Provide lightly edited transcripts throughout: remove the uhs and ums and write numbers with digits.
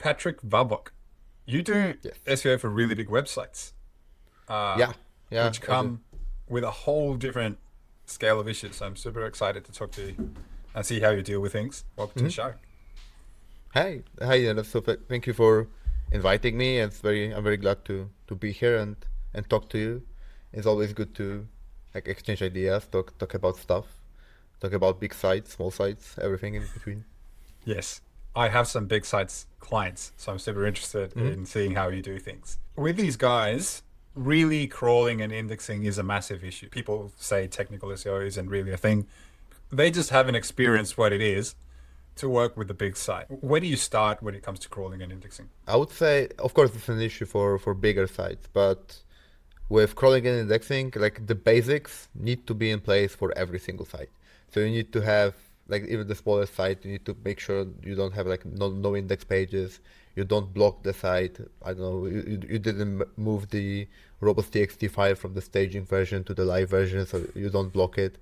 Patryk Wawok. You do Yes. SEO for really big websites, uh, Yeah. Yeah. which I do. come with a whole different scale of issues. So I'm super excited to talk to you and see how you deal with things. Welcome to the hmm show. Hi, Ernesto. Thank you for inviting me. I'm very glad to be here and talk to you. It's always good to like exchange ideas, talk about stuff, talk about big sites, small sites, everything in between. Yes, I have some big sites clients, so I'm super interested hmm in seeing how you do things. With these guys, really crawling and indexing is a massive issue. People say technical SEO isn't really a thing. They just haven't experienced what it is to work with the big site. Where do you start when it comes to crawling and indexing? I would say, of course, it's an issue for bigger sites, but with crawling and indexing, like the basics need to be in place for every single site. So you need to have like even the smallest site, you need to make sure you don't have like no index pages. You don't block the site. I don't know. You didn't move the robots.txt file from the staging version to the live version, so you don't block it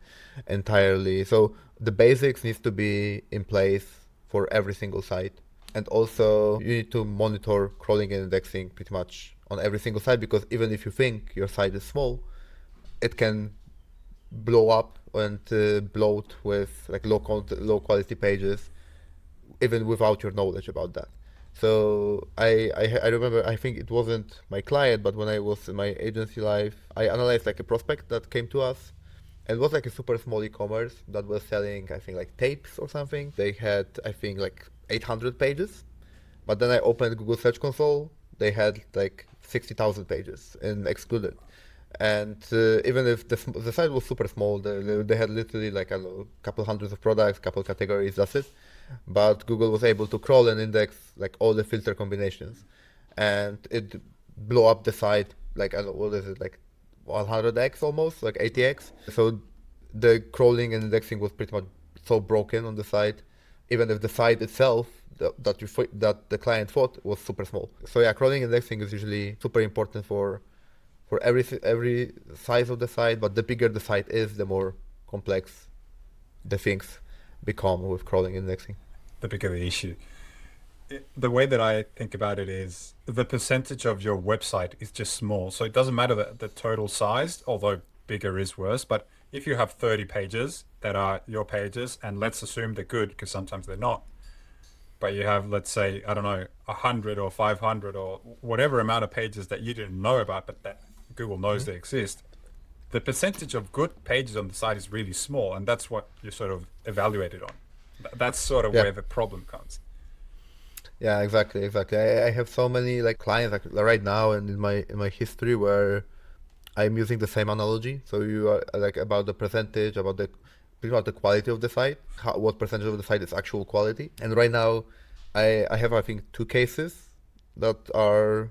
entirely. So the basics needs to be in place for every single site. And also, you need to monitor crawling and indexing pretty much on every single site because even if you think your site is small, it can blow up and bloat with like low quality pages, even without your knowledge about that. So I remember I think it wasn't my client, but when I was in my agency life, I analyzed like a prospect that came to us. And it was like a super small e-commerce that was selling I think like tapes or something. They had I think like 800 pages, but then I opened Google Search Console. They had like 60,000 pages in excluded. And even if the site was super small, they had literally like I don't know, a couple hundreds of products, couple categories, that's it. But Google was able to crawl and index like all the filter combinations, and it blew up the site like I don't know, what is it like 100x almost, like 80x. So the crawling and indexing was pretty much so broken on the site, even if the site itself that the client thought was super small. So yeah, crawling and indexing is usually super important for every size of the site, but the bigger the site is, the more complex the things become with crawling and indexing. The bigger the issue. The way that I think about it is the percentage of your website is just small. So it doesn't matter the total size, although bigger is worse. But if you have 30 pages that are your pages, and let's assume they're good because sometimes they're not, but you have, let's say, I don't know, 100 or 500 or whatever amount of pages that you didn't know about, but that Google knows Mhm. they exist, the percentage of good pages on the site is really small. And that's what you sort of evaluated on. That's sort of Yeah, where the problem comes. yeah, exactly. I have so many like clients like right now and in my history where I'm using the same analogy. So you are like about the percentage, about the pretty much the quality of the site, what percentage of the site is actual quality. And right now, I have I think two cases that are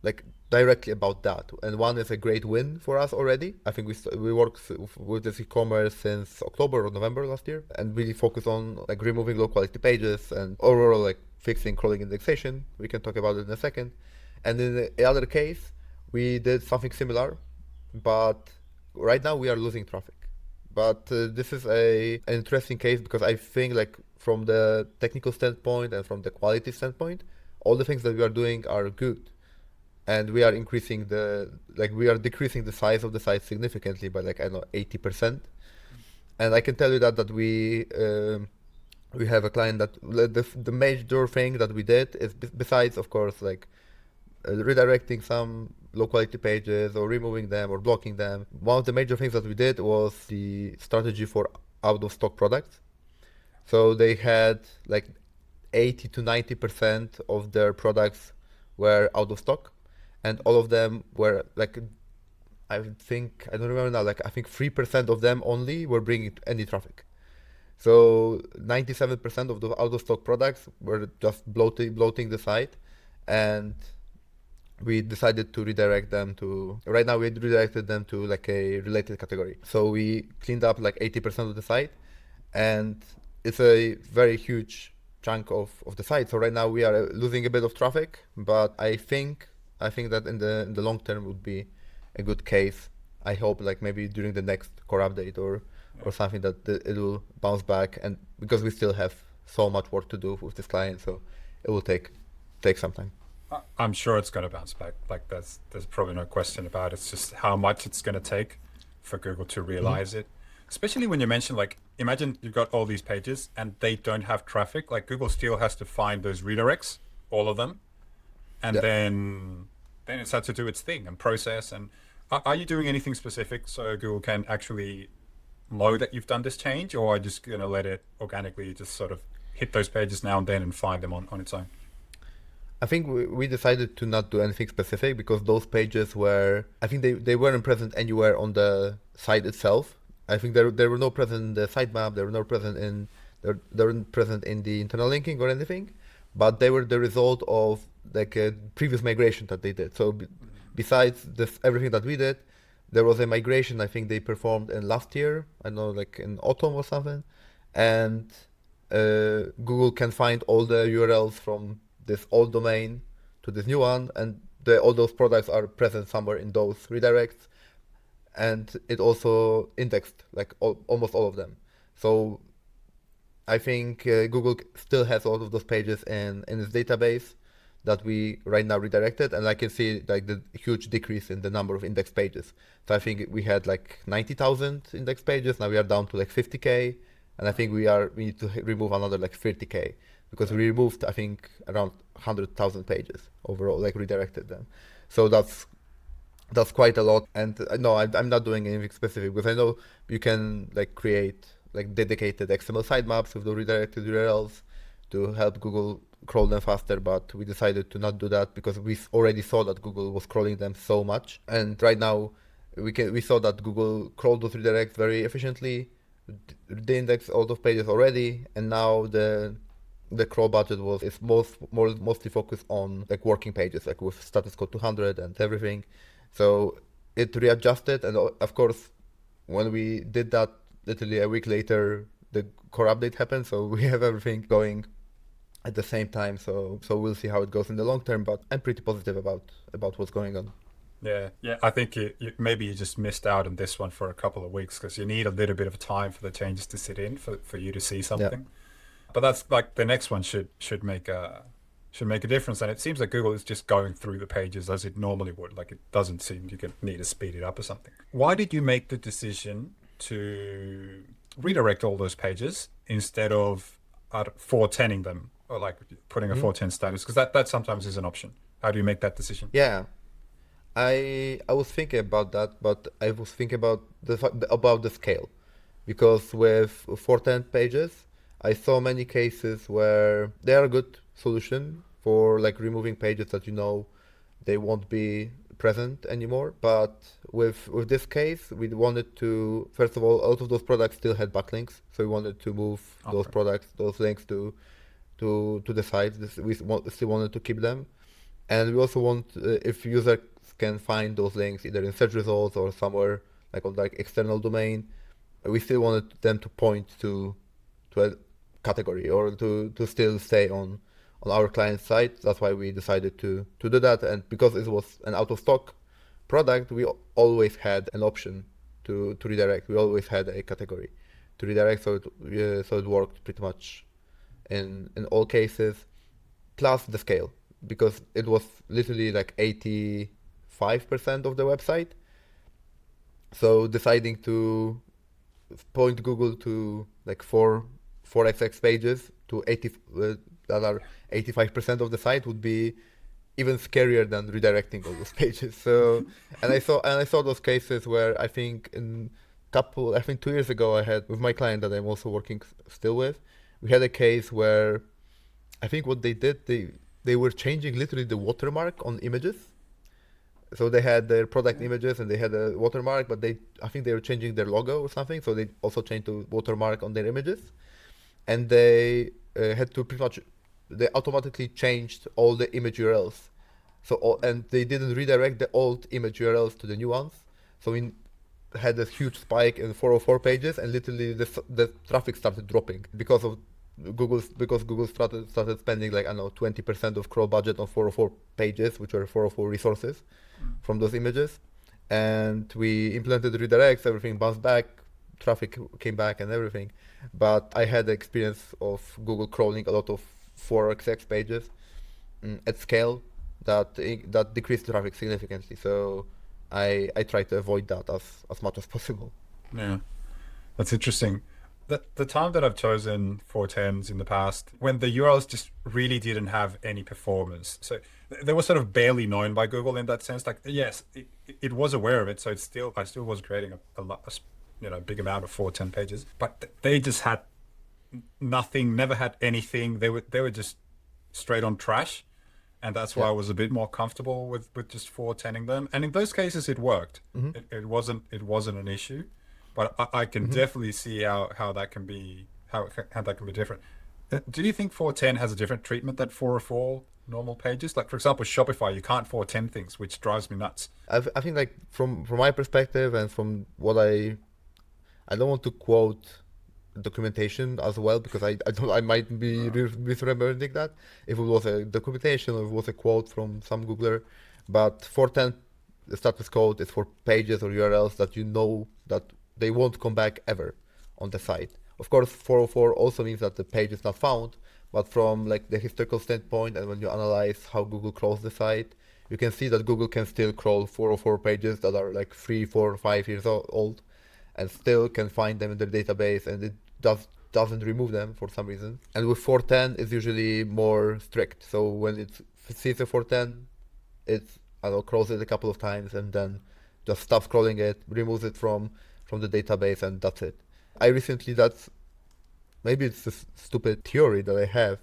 like directly about that. And one is a great win for us already. I think we worked with this e-commerce since October or November last year, and really focus on like removing low quality pages and overall like fixing crawling indexation. We can talk about it in a second. And in the other case, we did something similar, but right now we are losing traffic. But this is an interesting case because I think like from the technical standpoint and from the quality standpoint, all the things that we are doing are good, and we are increasing the like we are decreasing the size of the site significantly by like I don't know 80%. And I can tell you that we have a client that the major thing that we did is besides of course like redirecting some low quality pages or removing them or blocking them. One of the major things that we did was the strategy for out of stock products. So they had like 80 to 90% of their products were out of stock, and all of them were like I think I don't remember now, like I think 3% of them only were bringing any traffic. So 97% of the out of stock products were just bloating the site, and we decided to redirect them to right now we redirected them to like a related category. So we cleaned up like 80% of the site, and it's a very huge chunk of the site. So right now we are losing a bit of traffic, but I think that in the long term would be a good case. I hope like maybe during the next core update Yeah. or something that it will bounce back, and because we still have so much work to do with this client, so it will take take some time. I'm sure it's going to bounce back. Like there's probably no question about it. It's just how much it's going to take for Google to realize it. Especially when you mention, like, imagine you've got all these pages and they don't have traffic. Like Google still has to find those redirects, all of them, and Yeah. then it's had to do its thing and process. And are you doing anything specific so Google can actually know that you've done this change, or are you just going to let it organically just sort of hit those pages now and then and find them on its own? I think we decided to not do anything specific because those pages were, I think they weren't present anywhere on the site itself. I think there were no present in the sitemap, they weren't present in the internal linking or anything, but they were the result of like a previous migration that they did. So besides this, everything that we did, there was a migration I think they performed in last year, I don't know, like in autumn or something, and Google can find all the URLs from this old domain to this new one, and all those products are present somewhere in those redirects, and it also indexed like almost all of them. So I think Google still has all of those pages in its database that we right now redirected, and I can see like the huge decrease in the number of index pages. So I think we had like 90,000 index pages, now we are down to like 50K, and I think we need to remove another like 30K because we removed I think around 100,000 pages overall, like redirected them. So that's quite a lot. And no, I'm not doing anything specific because I know you can like create like dedicated XML sitemaps with the redirected URLs to help Google crawl them faster, but we decided to not do that because we already saw that Google was crawling them so much. And right now we saw that Google crawled those redirects very efficiently, they index all those pages already, and now the crawl budget is mostly focused on like working pages, like with status code 200 and everything. So it readjusted, and of course, when we did that, literally a week later, the core update happened. So we have everything going at the same time. So we'll see how it goes in the long term. But I'm pretty positive about what's going on. Yeah. I think maybe you just missed out on this one for a couple of weeks because you need a little bit of time for the changes to sit in for you to see something. Yeah. But that's like the next one should make a difference. And it seems like Google is just going through the pages as it normally would. Like it doesn't seem you need to speed it up or something. Why did you make the decision to redirect all those pages instead of 410ing them or like putting a 410 status? Because that sometimes is an option. How do you make that decision? Yeah. I was thinking about that, but I was thinking about the scale, because with 410 pages, I saw many cases where they are a good solution for like removing pages that they won't be present anymore. But with this case, we wanted to, first of all, a lot of those products still had backlinks, so we wanted to move those products, those links to the site. We still wanted to keep them, and we also want if users can find those links either in search results or somewhere like on like external domain, we still wanted them to point to a category or to still stay on our client site. That's why we decided to do that. And because it was an out of stock product, we always had an option to redirect. We always had a category to redirect, so it worked pretty much in all cases. Plus the scale, because it was literally like 85% of the website. So deciding to point Google to like 4xx pages to 80 that are 85% of the site would be even scarier than redirecting all those pages. So and I saw those cases where I think 2 years ago I had with my client that I'm also working still with, we had a case where I think what they did, they were changing literally the watermark on images. So they had their product images and they had a watermark, but I think they were changing their logo or something. So they also changed the watermark on their images, and they had to pretty much, they automatically changed all the image URLs. And they didn't redirect the old image URLs to the new ones. So we had a huge spike in 404 pages, and literally the traffic started dropping because Google started spending like, I don't know, 20% of crawl budget on 404 pages, which were 404 resources from those images. And we implemented redirects, everything bounced back, traffic came back and everything. But I had the experience of Google crawling a lot of 4xx pages, at scale that decrease traffic significantly. So I try to avoid that as much as possible. Yeah, that's interesting. The time that I've chosen 410s in the past, when the URLs just really didn't have any performance. So they were sort of barely known by Google in that sense. Like, yes, it was aware of it. So I still was creating a lot, big amount of 410 pages, but they just had nothing, never had anything. They were just straight on trash. And that's why Yeah. I was a bit more comfortable with just 410ing them. And in those cases, it worked. Mm-hmm. It wasn't an issue, but I can Mm-hmm. definitely see how that can be how that can be different. Do you think 410 has a different treatment than 404 normal pages? Like, for example, Shopify, you can't 410 things, which drives me nuts. I think like from my perspective and from what I don't want to quote documentation as well because I don't I might be misremembering that if it was a documentation or if it was a quote from some Googler, but 410 the status code is for pages or URLs that you know that they won't come back ever on the site. Of course, 404 also means that the page is not found, but from like the historical standpoint and when you analyze how Google crawls the site, you can see that Google can still crawl 404 pages that are like 3, 4, 5 years old and still can find them in their database and it doesn't remove them for some reason. And with 410 it's usually more strict. So when it sees a 410, it I don't know, crawls it a couple of times and then just stops crawling it, removes it from the database and that's it. I recently that's maybe it's a stupid theory that I have,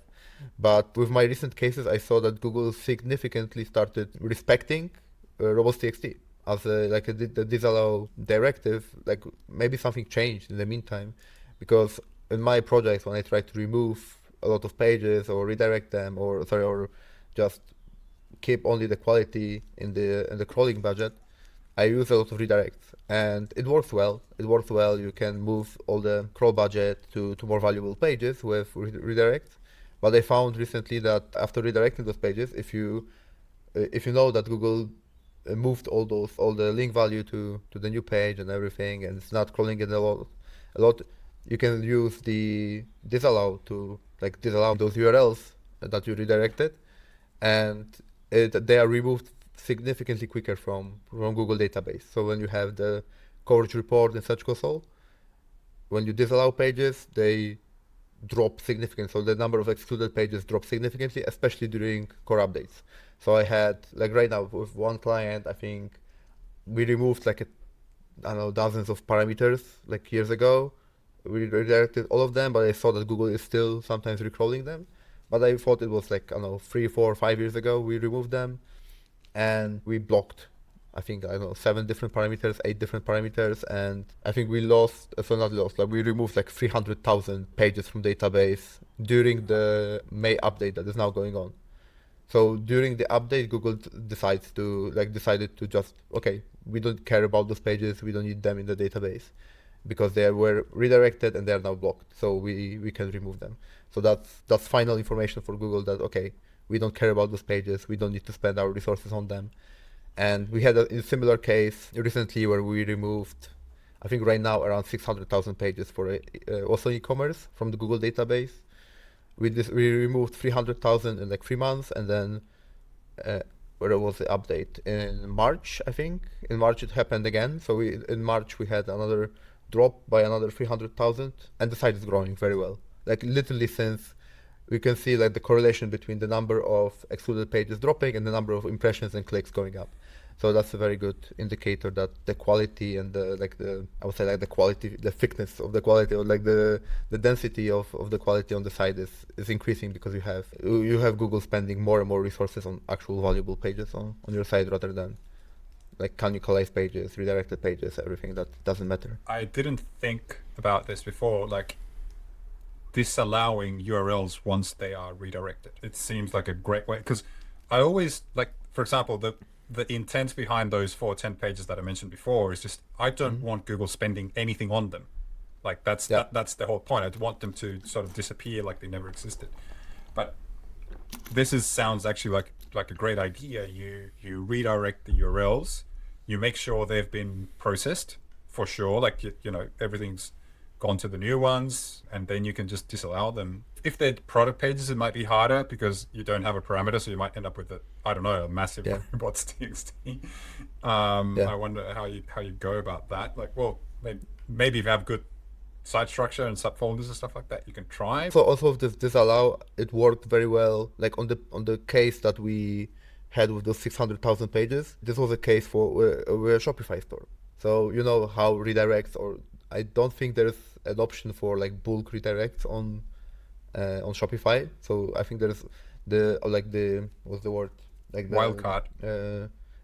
but with my recent cases I saw that Google significantly started respecting robots.txt as the disallow directive. Like maybe something changed in the meantime, because in my projects when I try to remove a lot of pages or redirect them or just keep only the quality in the crawling budget, I use a lot of redirects and it works well. It works well. You can move all the crawl budget to more valuable pages with redirects. But I found recently that after redirecting those pages, if you know that Google moved all the link value to the new page and everything, and it's not crawling it a lot, you can use the disallow to like disallow those URLs that you redirected, and they are removed significantly quicker from Google database. So when you have the coverage report in Search Console, when you disallow pages, they drop significantly. So the number of excluded pages drop significantly, especially during core updates. So I had like right now with one client, I think we removed like I don't know, dozens of parameters like years ago. We redirected all of them, but I saw that Google is still sometimes recrawling them. But I thought it was like I don't know 3, 4, 5 years ago we removed them, and we blocked I think I don't know 7 different parameters, 8 different parameters, and I think we lost so not lost like we removed like 300,000 pages from database during the May update that is now going on. So during the update, Google decided to just okay, we don't care about those pages, we don't need them in the database because they were redirected and they are now blocked. So we can remove them. So that's final information for Google that okay, we don't care about those pages, we don't need to spend our resources on them. And we had a similar case recently where we removed, I think right now around 600,000 pages for also e-commerce from the Google database. We removed 300,000 in like 3 months, and then where was the update in March? I think in March it happened again. So in March we had another drop by another 300,000, and the site is growing very well. Like literally since we can see like the correlation between the number of excluded pages dropping and the number of impressions and clicks going up. So that's a very good indicator that the quality and I would say like the quality, the thickness of the quality, or like the density of the quality on the site is increasing because you have Google spending more and more resources on actual valuable pages on your site rather than like canonicalized pages, redirected pages, everything that doesn't matter. I didn't think about this before, like disallowing URLs once they are redirected. It seems like a great way, because I always like, for example, the intent behind those 410 pages that I mentioned before is just I don't want Google spending anything on them. Like that's the whole point. I want them to sort of disappear like they never existed. But sounds actually like a great idea. You redirect the URLs, you make sure they've been processed for sure, like you know everything's gone to the new ones, and then you can just disallow them if they're product pages, it might be harder because you don't have a parameter, so you might end up with I don't know, a massive Yeah, robots.txt. yeah. I wonder how you go about that. Like, well, maybe if you have good site structure and subfolders and stuff like that, you can try. So also with this disallow, it worked very well. Like on the case that we had with those 600,000 pages, this was a case for we're a Shopify store. So you know how redirects, or I don't think there's an option for like bulk redirects on Shopify. So I think there's the what's the word, like the Wildcard.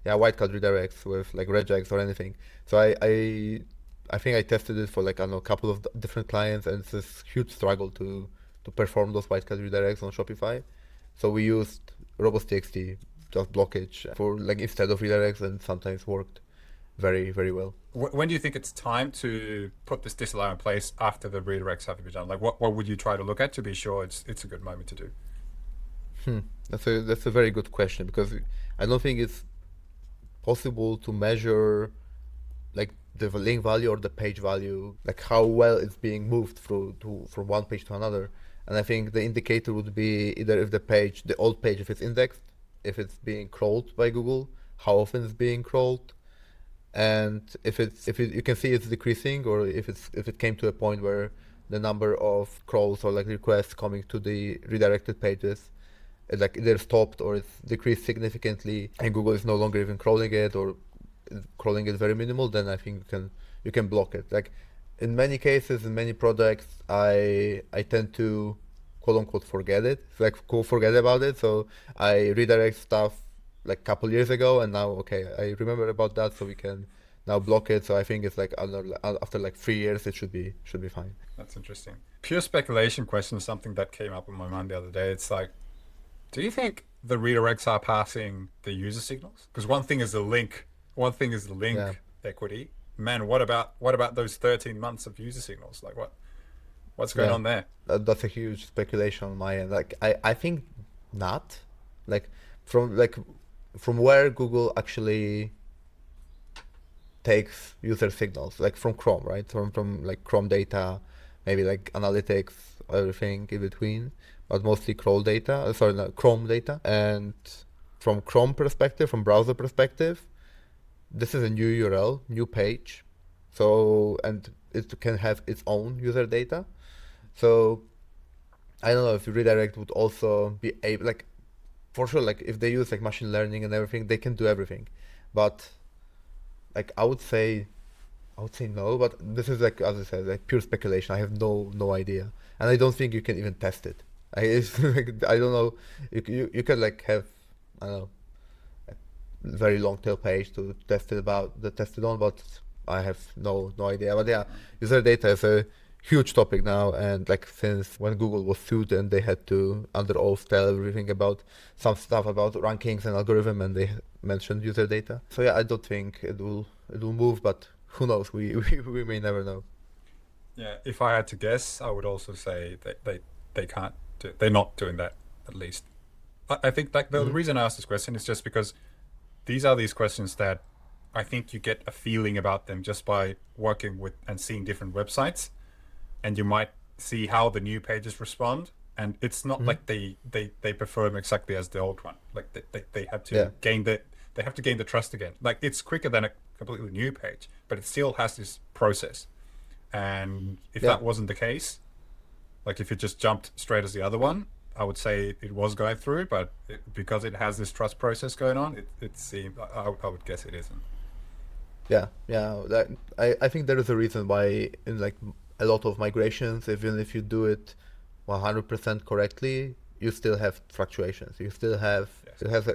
yeah, wildcard redirects with like regex or anything. So I think I tested it for like I don't know a couple of different clients, and it's this huge struggle to perform those wildcard redirects on Shopify. So we used robots.txt, just blockage for like instead of redirects, and sometimes worked very well. When do you think it's time to put this disallow in place after the redirects have to be done? Like, what would you try to look at to be sure it's a good moment to do? That's a very good question, because I don't think it's possible to measure like the link value or the page value, like how well it's being moved from one page to another. And I think the indicator would be either if the old page, if it's indexed, if it's being crawled by Google, how often it's being crawled, and you can see it's decreasing, or if it came to a point where the number of crawls or like requests coming to the redirected pages like either stopped or it's decreased significantly, and Google is no longer even crawling it, or crawling is very minimal, then I think you can block it. Like in many cases, in many projects, I tend to quote unquote forget it, like forget about it. So I redirect stuff like a couple years ago, and now okay, I remember about that, so we can now block it. So I think it's like after like 3 years, it should be fine. That's interesting. Pure speculation question is something that came up in my mind the other day. It's like, do you think the redirects are passing the user signals? Because one thing is the Yeah, link equity. Man, what about those 13 months of user signals? Like what's going yeah, on there? that's a huge speculation on my end. Like I think not, like like from where Google actually takes user signals, like from Chrome, right? From like Chrome data, maybe like analytics, everything in between, but mostly Chrome data. Sorry, no, Chrome data. And from Chrome perspective, from browser perspective, this is a new URL, new page. So and it can have its own user data. So I don't know if redirect would also be able, like for sure, like if they use like machine learning and everything, they can do everything. But like I would say no, but this is like as I said, like pure speculation. I have no idea, and I don't think you can even test it. It's like, I don't know. You can like have I don't know a very long tail page to test it on, but I have no idea. But yeah, user data is a huge topic now, and like since when Google was sued and they had to under oath tell everything about some stuff about rankings and algorithm, and they mentioned user data. So yeah, I don't think it will move, but who knows? We may never know. Yeah, if I had to guess, I would also say that they can't they're not doing that, at least. I think like the Hmm. reason I asked this question is just because these questions that I think you get a feeling about them just by working with and seeing different websites, and you might see how the new pages respond. And it's not Hmm. like they perform exactly as the old one. Like they have Yeah, to gain the trust again. Like it's quicker than a completely new page, but it still has this process. And if yeah. that wasn't the case, like if it just jumped straight as the other one, I would say it was going through, but because it has this trust process going on, it seemed, I would guess it isn't. Yeah. That, I think there is a reason why in like a lot of migrations, even if you do it 100% correctly, you still have fluctuations. Yes. You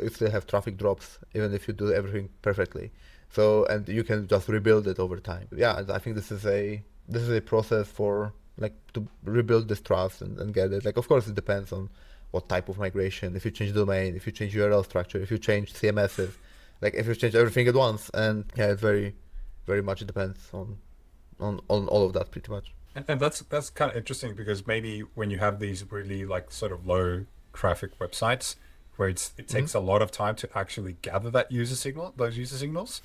still have traffic drops, even if you do everything perfectly. So and you can just rebuild it over time. Yeah, and I think this is a process for like to rebuild this trust and get it. Like of course it depends on what type of migration. If you change domain, if you change URL structure, if you change CMSs, like if you change everything at once, and yeah, it very much depends on all of that pretty much. And that's kind of interesting because maybe when you have these really like sort of low traffic websites where it Hmm. takes a lot of time to actually gather those user signals,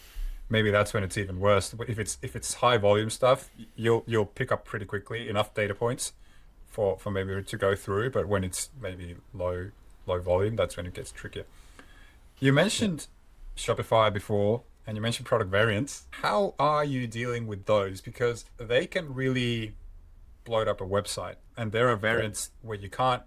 maybe that's when it's even worse. But if it's high volume stuff, you'll pick up pretty quickly enough data points for maybe to go through, but when it's maybe low volume, that's when it gets trickier. You Yeah. mentioned Shopify before, and you mentioned product variants. How are you dealing with those? Because they can really bloat up a website, and there are Yeah. variants where you can't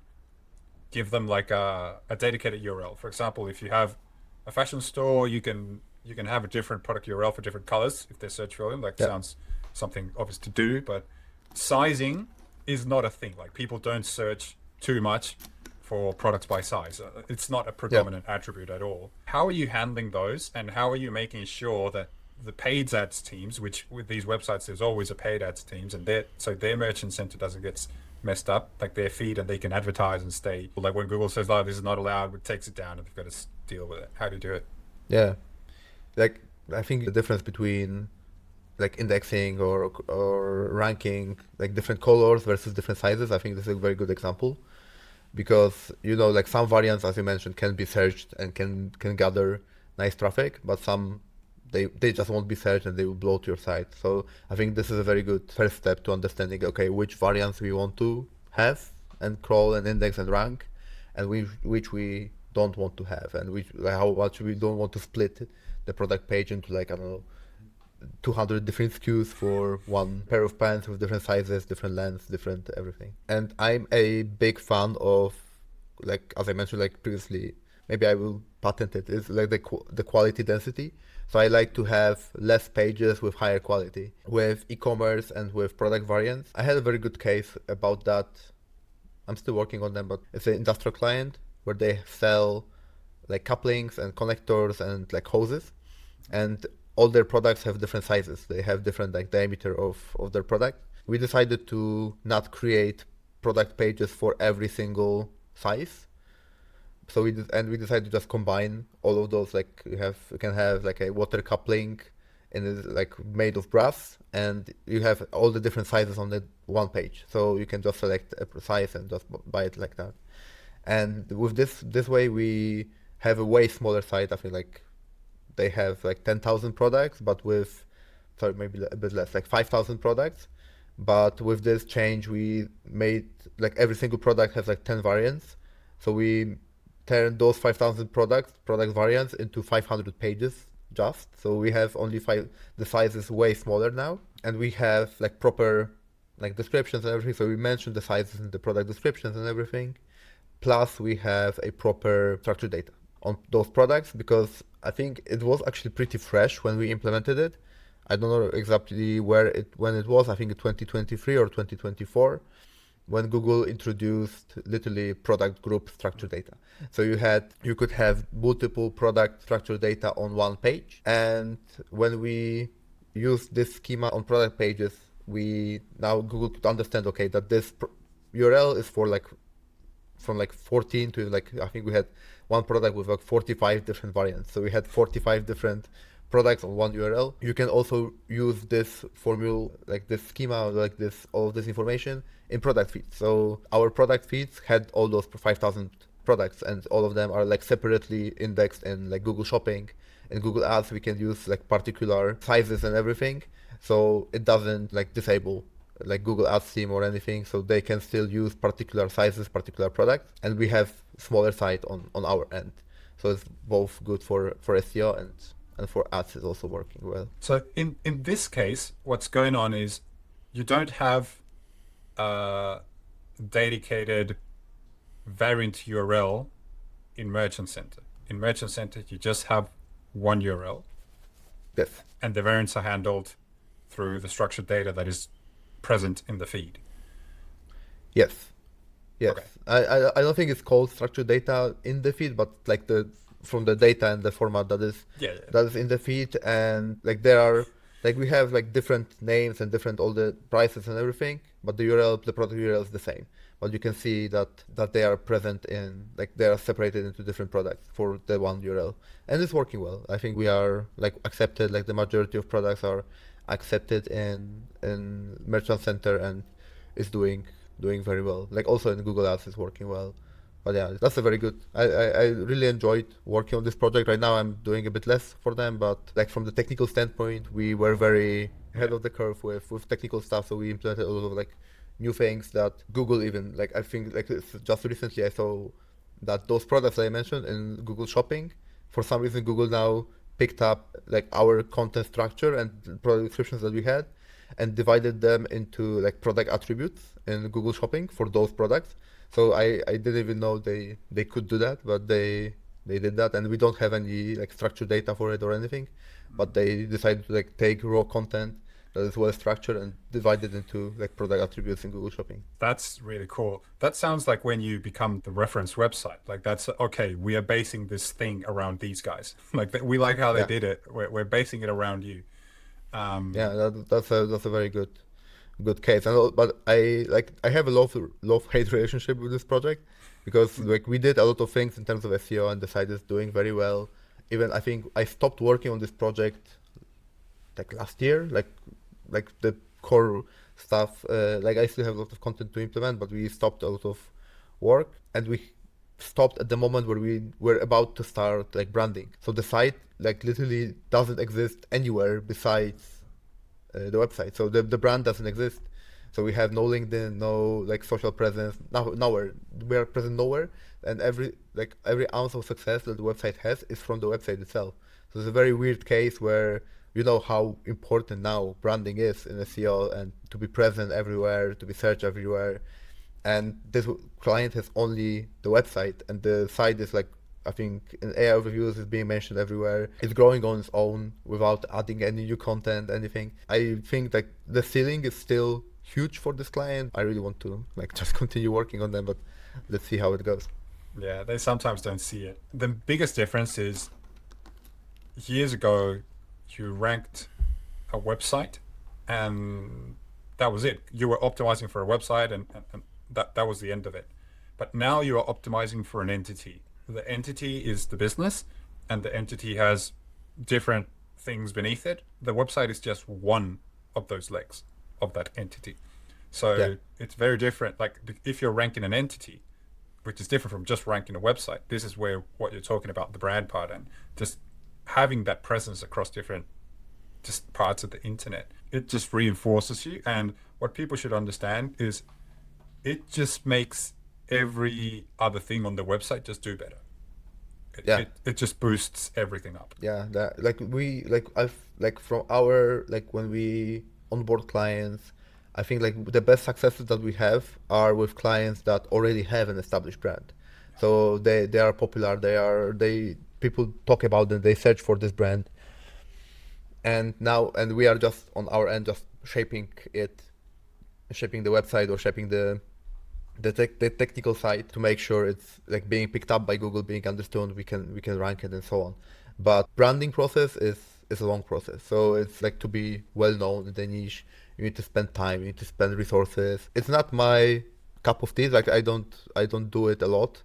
give them like a dedicated URL. For example, if you have a fashion store, you can have a different product URL for different colors if they're search volume. Like Yeah. sounds something obvious to do, but sizing is not a thing. Like people don't search too much for products by size. It's not a Yeah. predominant attribute at all. How are you handling those, and how are you making sure that the paid ads teams, which with these websites there's always a paid ads teams, and their merchant center doesn't get messed up, like their feed, and they can advertise and stay. Like when Google says, "Oh, this is not allowed," it takes it down, and they've got to deal with it. How do you do it? Yeah. Like I think the difference between like indexing or ranking like different colors versus different sizes, I think this is a very good example because like some variants, as you mentioned, can be searched and can gather nice traffic, but some they just won't be searched and they will bloat your site. So I think this is a very good first step to understanding okay which variants we want to have and crawl and index and rank, and which we don't want to have, and which like, how much we don't want to split the product page into like I don't know 200 different SKUs for one pair of pants with different sizes, different lengths, different everything. And I'm a big fan of, like as I mentioned like previously, maybe I will patent it. It's like the quality density. So I like to have less pages with higher quality. With e-commerce and with product variants, I had a very good case about that. I'm still working on them, but it's an industrial client where they sell like couplings and connectors and like hoses, and all their products have different sizes. They have different like diameter of their product. We decided to not create product pages for every single size. So we decided to just combine all of those. Like you can have like a water coupling and it's like made of brass, and you have all the different sizes on the one page. So you can just select a size and just buy it like that. And with this way we have a way smaller site. I feel like they have like 10,000 products, but with, sorry, maybe a bit less, like 5,000 products. But with this change, we made like every single product has like 10 variants. So we turned those 5,000 product variants into 500 pages just. So we have only the size is way smaller now. And we have like proper like descriptions and everything. So we mentioned the sizes in the product descriptions and everything. Plus we have a proper structured data on those products because I think it was actually pretty fresh when we implemented it. I don't know exactly when it was. I think in 2023 or 2024 when Google introduced literally product group structured data. So you could have multiple product structured data on one page, and when we use this schema on product pages, now Google could understand okay that this URL is for like from like 14 to like I think we had one product with like 45 different variants. So we had 45 different products on one URL. You can also use this formula, like this schema, like this all of this information in product feeds. So our product feeds had all those 5,000 products, and all of them are like separately indexed in like Google Shopping and Google Ads. We can use like particular sizes and everything, so it doesn't like disable like Google Ads theme or anything, so they can still use particular sizes, particular products, and we have smaller site on our end. So it's both good for SEO and for ads is also working well. So in this case, what's going on is you don't have a dedicated variant URL in Merchant Center. In Merchant Center, you just have one URL, Yes. and the variants are handled through the structured data that is present in the feed. Yes. Yes. Okay. I don't think it's called structured data in the feed, but like from the data and the format that is Yeah. that is in the feed, and like there are like we have like different names and different all the prices and everything, but the product URL is the same. But you can see that they are present in like they are separated into different products for the one URL, and it's working well. I think we are like accepted, like the majority of products are accepted in Merchant Center, and is doing very well. Like also in Google Ads is working well. But yeah, that's a very good. I really enjoyed working on this project. Right now I'm doing a bit less for them, but like from the technical standpoint, we were very ahead Yeah. of the curve with technical stuff. So we implemented a lot of like new things that Google even, like I think like just recently I saw that those products that I mentioned in Google Shopping, for some reason Google now picked up like our content structure and product descriptions that we had and divided them into like product attributes in Google Shopping for those products. So I didn't even know they could do that, but they did that, and we don't have any like structured data for it or anything. But they decided to like take raw content that is well structured and divide it into like product attributes in Google Shopping. That's really cool. That sounds like when you become the reference website. Like that's okay. We are basing this thing around these guys. Like we like how they Yeah, did it. We're basing it around you. yeah, that's a very good case. But I have a love hate relationship with this project because like we did a lot of things in terms of SEO and the site is doing very well. Even I think I stopped working on this project like last year, like the core stuff. Like I still have a lot of content to implement, but we stopped a lot of work, and we stopped at the moment where we were about to start like branding. So the site like literally doesn't exist anywhere besides the website. So the brand doesn't exist. So we have no LinkedIn, no like social presence, nowhere. We are present nowhere, and every ounce of success that the website has is from the website itself. So it's a very weird case where you know how important now branding is in SEO and to be present everywhere, to be searched everywhere. And this client has only the website, and the site is like I think in AI overviews is being mentioned everywhere. It's growing on its own without adding any new content, anything. I think like the ceiling is still huge for this client. I really want to like just continue working on them, but let's see how it goes. Yeah, they sometimes don't see it. The biggest difference is years ago, you ranked a website and that was it. You were optimizing for a website and that was the end of it. But now you are optimizing for an entity. The entity is the business and the entity has different things beneath it. The website is just one of those legs of that entity. Yeah, So it's very different. Like if you're ranking an entity, which is different from just ranking a website, this is where what you're talking about, the brand part and just having that presence across different just parts of the internet. It just reinforces you. And what people should understand is it just makes every other thing on the website just do better. It, yeah, it, it just boosts everything up. yeah. That like we like I've like from our like when we onboard clients, I think like the best successes that we have are with clients that already have an established brand. So they are popular. They people talk about them. They search for this brand, and we are just on our end just shaping the website or shaping the technical side to make sure it's like being picked up by Google, being understood, we can rank it and so on. But branding process is a long process. So it's like to be well known in the niche, you need to spend time, you need to spend resources. It's not my cup of tea. Like I don't do it a lot,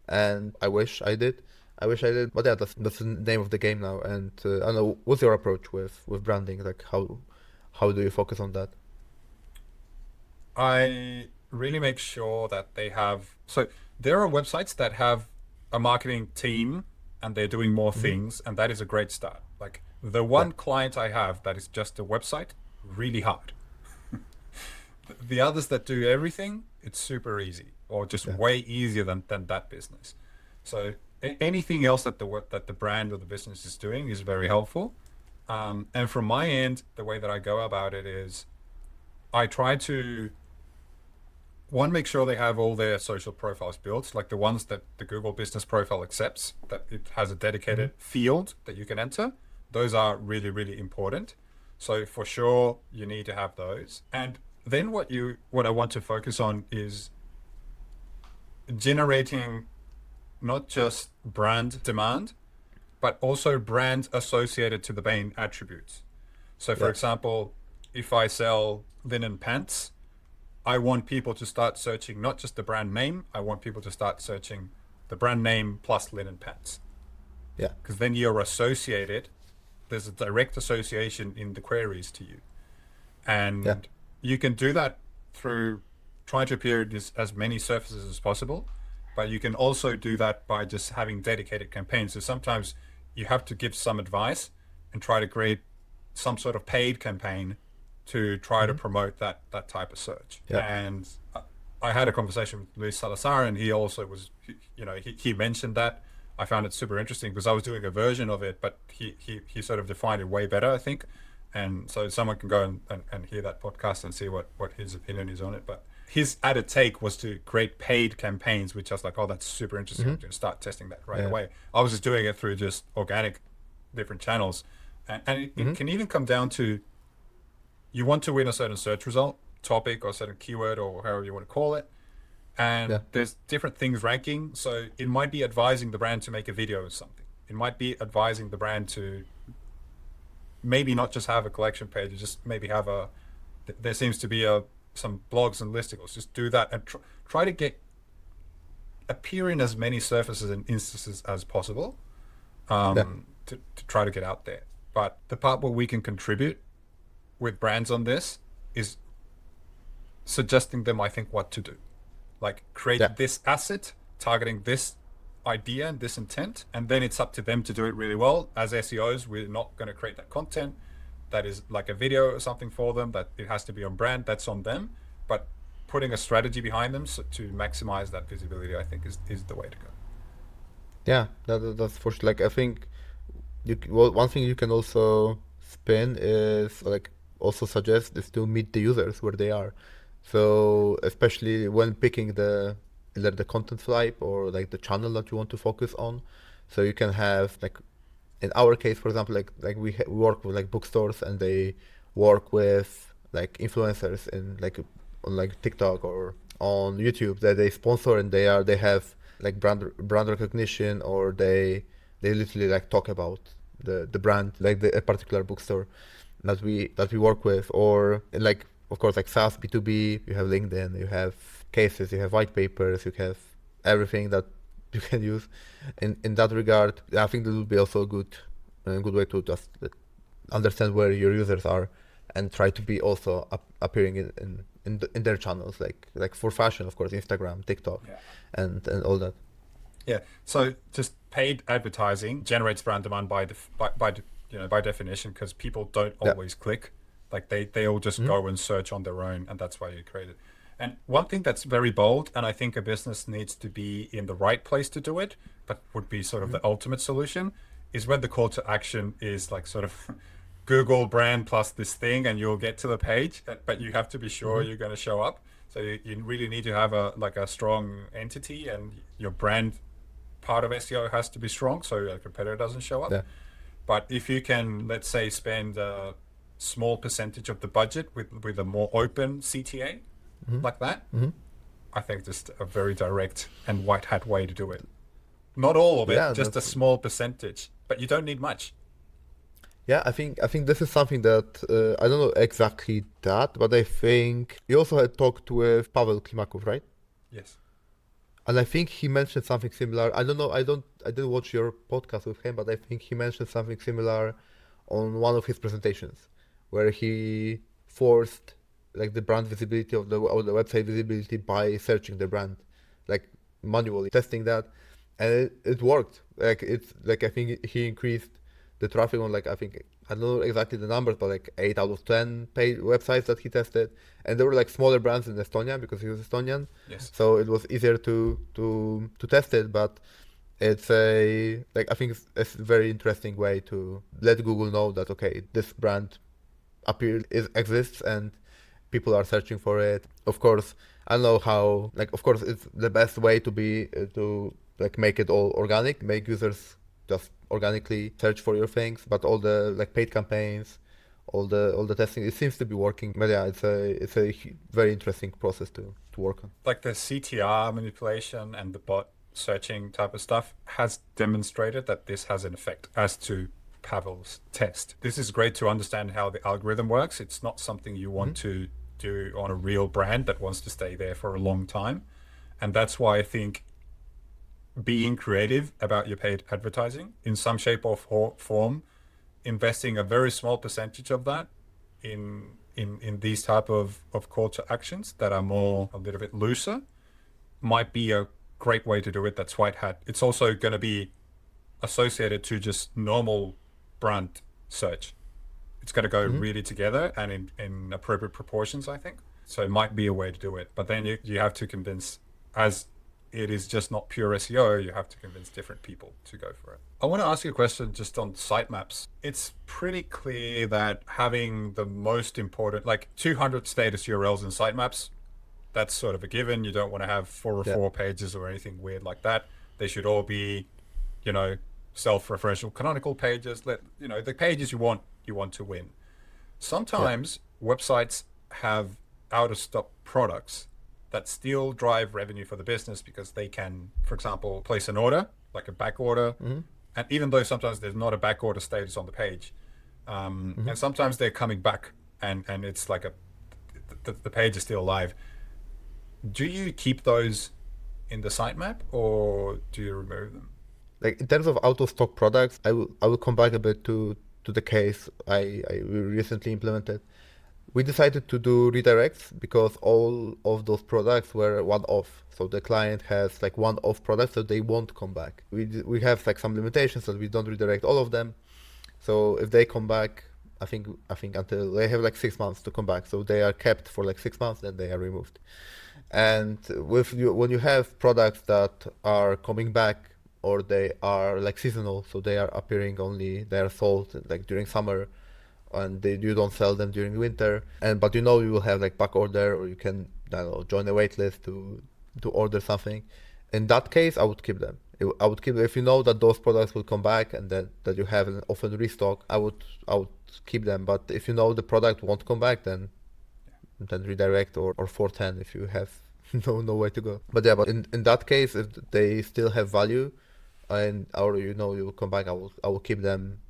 and I wish I did. I wish I did, but yeah, that's the name of the game now. And I don't know, what's your approach with branding? Like how do you focus on that? I really make sure that they have. So there are websites that have a marketing team and they're doing more Hmm. things, and that is a great start. Like the Yeah, one client I have that is just a website, really hard. The others that do everything, it's super easy or just yeah, way easier than that business. So anything else that that the brand or the business is doing is very helpful. And from my end, the way that I go about it is I try to one, make sure they have all their social profiles built, like the ones that the Google Business Profile accepts, that it has a hmm, dedicated field that you can enter. Those are really, really important. So for sure, you need to have those. And then what I want to focus on is generating not just brand demand, but also brand associated to the main attributes. So for yeah, example, if I sell linen pants, I want people to start searching not just the brand name, I want people to start searching the brand name plus linen pants. yeah, Because then you're associated, there's a direct association in the queries to you. yeah, And you can do that through trying to appear in as many surfaces as possible, but you can also do that by just having dedicated campaigns. So sometimes you have to give some advice and try to create some sort of paid campaign to try to promote that type of search. Yeah. And I had a conversation with Luis Salazar, and he also was, he mentioned that. I found it super interesting because I was doing a version of it, but he sort of defined it way better, I think. And so someone can go and hear that podcast and see what his opinion is on it. But his added take was to create paid campaigns, which I was like, oh, that's super interesting. I'm going to start testing that right away. I was just doing it through just organic different channels. And it can even come down to, you want to win a certain search result, topic or certain keyword or however you want to call it. And there's different things ranking. So it might be advising the brand to make a video or something. It might be advising the brand to maybe not just have a collection page, just maybe have there seems to be some blogs and listicles. Just do that and try to appear in as many surfaces and instances as possible to try to get out there. But the part where we can contribute with brands on this is suggesting them, I think, what to do. Like create this asset, targeting this idea and this intent, and then it's up to them to do it really well. As SEOs, we're not going to create that content that is like a video or something for them, that it has to be on brand. That's on them. But putting a strategy behind them to maximize that visibility, I think is the way to go. Yeah, that's for sure. Like I think one thing you can also spin is like also suggest is to meet the users where they are. So especially when picking either the content type or like the channel that you want to focus on. So you can have like, in our case, for example, like we work with like bookstores, and they work with like influencers in like on like TikTok or on YouTube that they sponsor, and they have like brand recognition, or they literally like talk about the brand, like a particular bookstore that we work with. Or like, of course, like SaaS B2B, you have LinkedIn, you have cases, you have white papers, you have everything that you can use in that regard. I think this would be also a good way to just understand where your users are and try to be also appearing in their channels, like for fashion, of course, Instagram, TikTok, and all that. Yeah. So just paid advertising generates brand demand by definition, because people don't always click. Like they all just go and search on their own, and that's why you create it. And one thing that's very bold, and I think a business needs to be in the right place to do it, but would be sort of the ultimate solution, is when the call to action is like sort of Google brand plus this thing, and you'll get to the page, but you have to be sure you're going to show up. So you really need to have a strong entity, and your brand part of SEO has to be strong, so a competitor doesn't show up. Yeah. But if you can, let's say, spend a small percentage of the budget with a more open CTA like that, I think just a very direct and white hat way to do it. Not all of it, just a small percentage, but you don't need much. Yeah, I think this is something that I don't know exactly that, but I think you also had talked with Pavel Klimaków, right? Yes. And I think he mentioned something similar. I don't know. I didn't watch your podcast with him, but I think he mentioned something similar on one of his presentations, where he forced like the brand visibility of the website visibility by searching the brand, like manually testing that, and it worked. Like it's like I think he increased the traffic on like I don't know exactly the numbers, but like 8 out of 10 paid websites that he tested, and they were like smaller brands in Estonia because he was Estonian. Yes. So it was easier to test it, but it's I think it's a very interesting way to let Google know that okay, this brand exists and people are searching for it. Of course, I don't know how. Like, of course, it's the best way to be to like make it all organic, make users just organically search for your things. But all the like paid campaigns, all the testing, it seems to be working. But yeah, it's a very interesting process to work on. Like the CTR manipulation and the bot searching type of stuff has demonstrated that this has an effect, as to Pavel's test. This is great to understand how the algorithm works. It's not something you want to do on a real brand that wants to stay there for a long time. And that's why I think being creative about your paid advertising in some shape or form, investing a very small percentage of that in these type of call to actions that are more a little bit looser, might be a great way to do it. That's white hat. It's also going to be associated to just normal brand search. It's got to go really together and in appropriate proportions, I think. So it might be a way to do it. But then you have to convince, as it is just not pure SEO, you have to convince different people to go for it. I want to ask you a question just on sitemaps. It's pretty clear that having the most important, like 200 status URLs in sitemaps, that's sort of a given. You don't want to have 404 pages or anything weird like that. They should all be, self-referential canonical pages. The pages you want to win. Sometimes websites have out of stock products that still drive revenue for the business because they can, for example, place an order, like a back order. And even though sometimes there's not a back order status on the page, and sometimes they're coming back and it's like the page is still alive. Do you keep those in the sitemap or do you remove them? Like in terms of out of stock products, I will come back a bit to the case we recently implemented. We decided to do redirects because all of those products were one-off. So the client has like one-off products that they won't come back. We have like some limitations that we don't redirect all of them. So if they come back, I think until they have like 6 months to come back. So they are kept for like 6 months, then they are removed. And when you have products that are coming back or they are like seasonal, so they are appearing only, they are sold like during summer, and you don't sell them during winter, but you will have like back order, or you can join a wait list to order something. In that case, I would keep them. I would keep, if you know that those products will come back and that you have an often restock, I would keep them. But if you know the product won't come back, then redirect or 410 if you have no way to go. But in that case, if they still have value or you will come back, I will keep them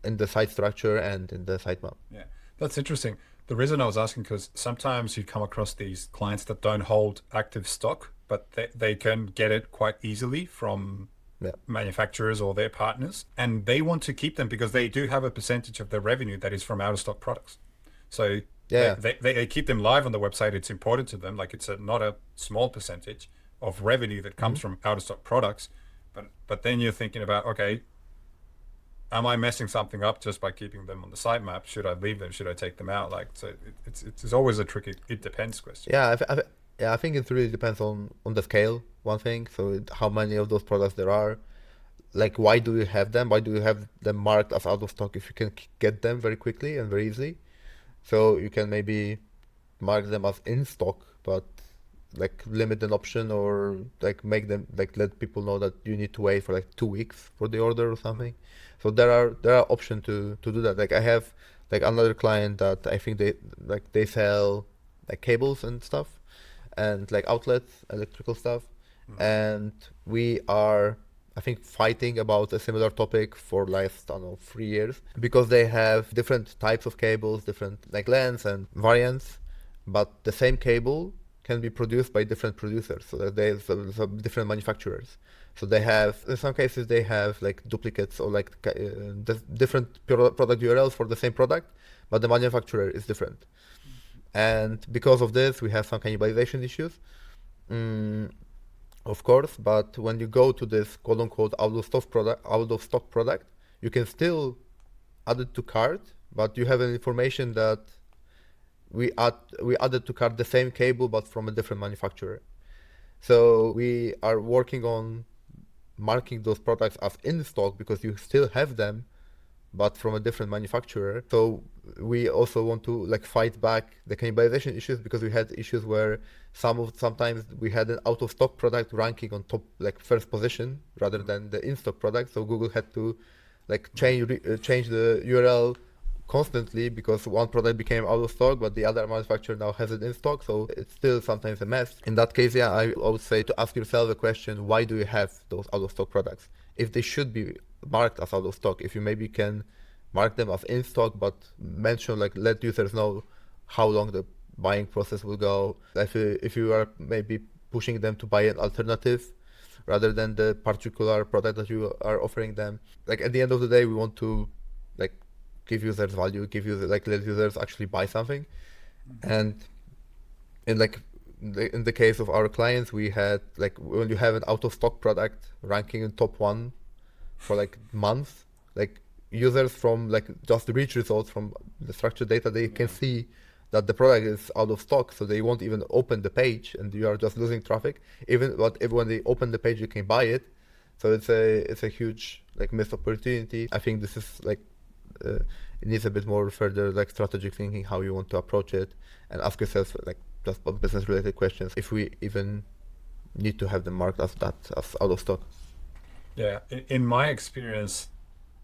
in the site structure and in the sitemap. Yeah, that's interesting. The reason I was asking, because sometimes you come across these clients that don't hold active stock, but they can get it quite easily from manufacturers or their partners, and they want to keep them because they do have a percentage of their revenue that is from out of stock products. So they keep them live on the website. It's important to them. Like it's not a small percentage of revenue that comes from out of stock products. But then you're thinking about, okay, am I messing something up just by keeping them on the sitemap? Should I leave them? Should I take them out? Like, so it's always a tricky, it depends question. I think it really depends on the scale, one thing. So how many of those products there are. Like, why do you have them? Why do you have them marked as out of stock if you can get them very quickly and very easily? So you can maybe mark them as in stock, but like limit an option or like make them like let people know that you need to wait for like 2 weeks for the order or something. So there are options to do that. Like I have like another client that I think they sell like cables and stuff and like outlets, electrical stuff. And we are, I think, fighting about a similar topic for last, 3 years, because they have different types of cables, different like lengths and variants, but the same cable can be produced by different producers, so that there's different manufacturers. So they have, in some cases, they have like duplicates or like different product URLs for the same product, but the manufacturer is different. And because of this, we have some cannibalization issues, of course. But when you go to this quote unquote out of stock product, you can still add it to cart, but you have an information that we added to cart the same cable but from a different manufacturer. So we are working on marking those products as in stock because you still have them, but from a different manufacturer. So we also want to like fight back the cannibalization issues, because we had issues where sometimes we had an out of stock product ranking on top, like first position, rather than the in stock product. So Google had to like change the URL constantly because one product became out of stock, but the other manufacturer now has it in stock. So it's still sometimes a mess. In that case, I would say to ask yourself the question, why do you have those out of stock products? If they should be marked as out of stock, if you maybe can mark them as in stock, but mention, like, let users know how long the buying process will go. If you are maybe pushing them to buy an alternative rather than the particular product that you are offering them. Like at the end of the day, we want to like give users value, let users actually buy something. And in the case of our clients, we had like when you have an out of stock product ranking in top 1 for like months, like users from like just the reach results from the structured data, they can see that the product is out of stock, so they won't even open the page, and you are just losing traffic. Even when they open the page, you can buy it. So it's a huge like missed opportunity. I think this is like it needs a bit more further like strategic thinking how you want to approach it, and ask yourself like just business related questions if we even need to have them marked as out of stock. Yeah, in my experience,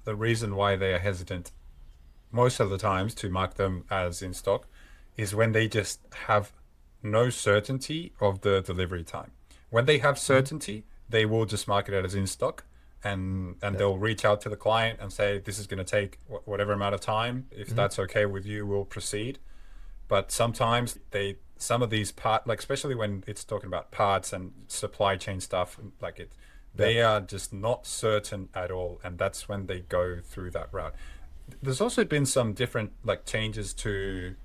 the reason why they are hesitant most of the times to mark them as in stock is when they just have no certainty of the delivery time. When they have certainty, they will just mark it as in stock, and they'll reach out to the client and say, this is going to take whatever amount of time. If that's okay with you, we'll proceed. But sometimes some of these like especially when it's talking about parts and supply chain stuff, like they are just not certain at all, and that's when they go through that route. There's also been some different like changes to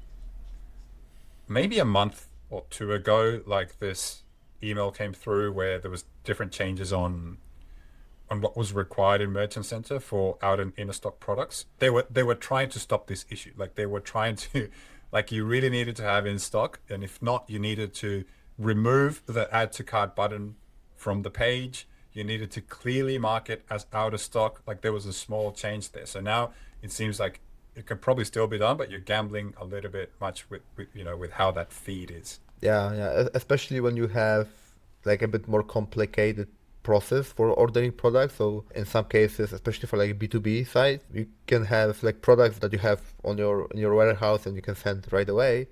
maybe a month or two ago. Like this email came through where there was different changes on what was required in Merchant Center for out and inner stock products. They were trying to stop this issue. Like they were trying to, like you really needed to have in stock, and if not, you needed to remove the add to cart button from the page. You needed to clearly mark it as out of stock. Like there was a small change there. So now it seems like it can probably still be done, but you're gambling a little bit much with with how that feed is. Yeah, especially when you have like a bit more complicated process for ordering products. So in some cases, especially for like B2B side, you can have like products that you have on your in your warehouse and you can send right away,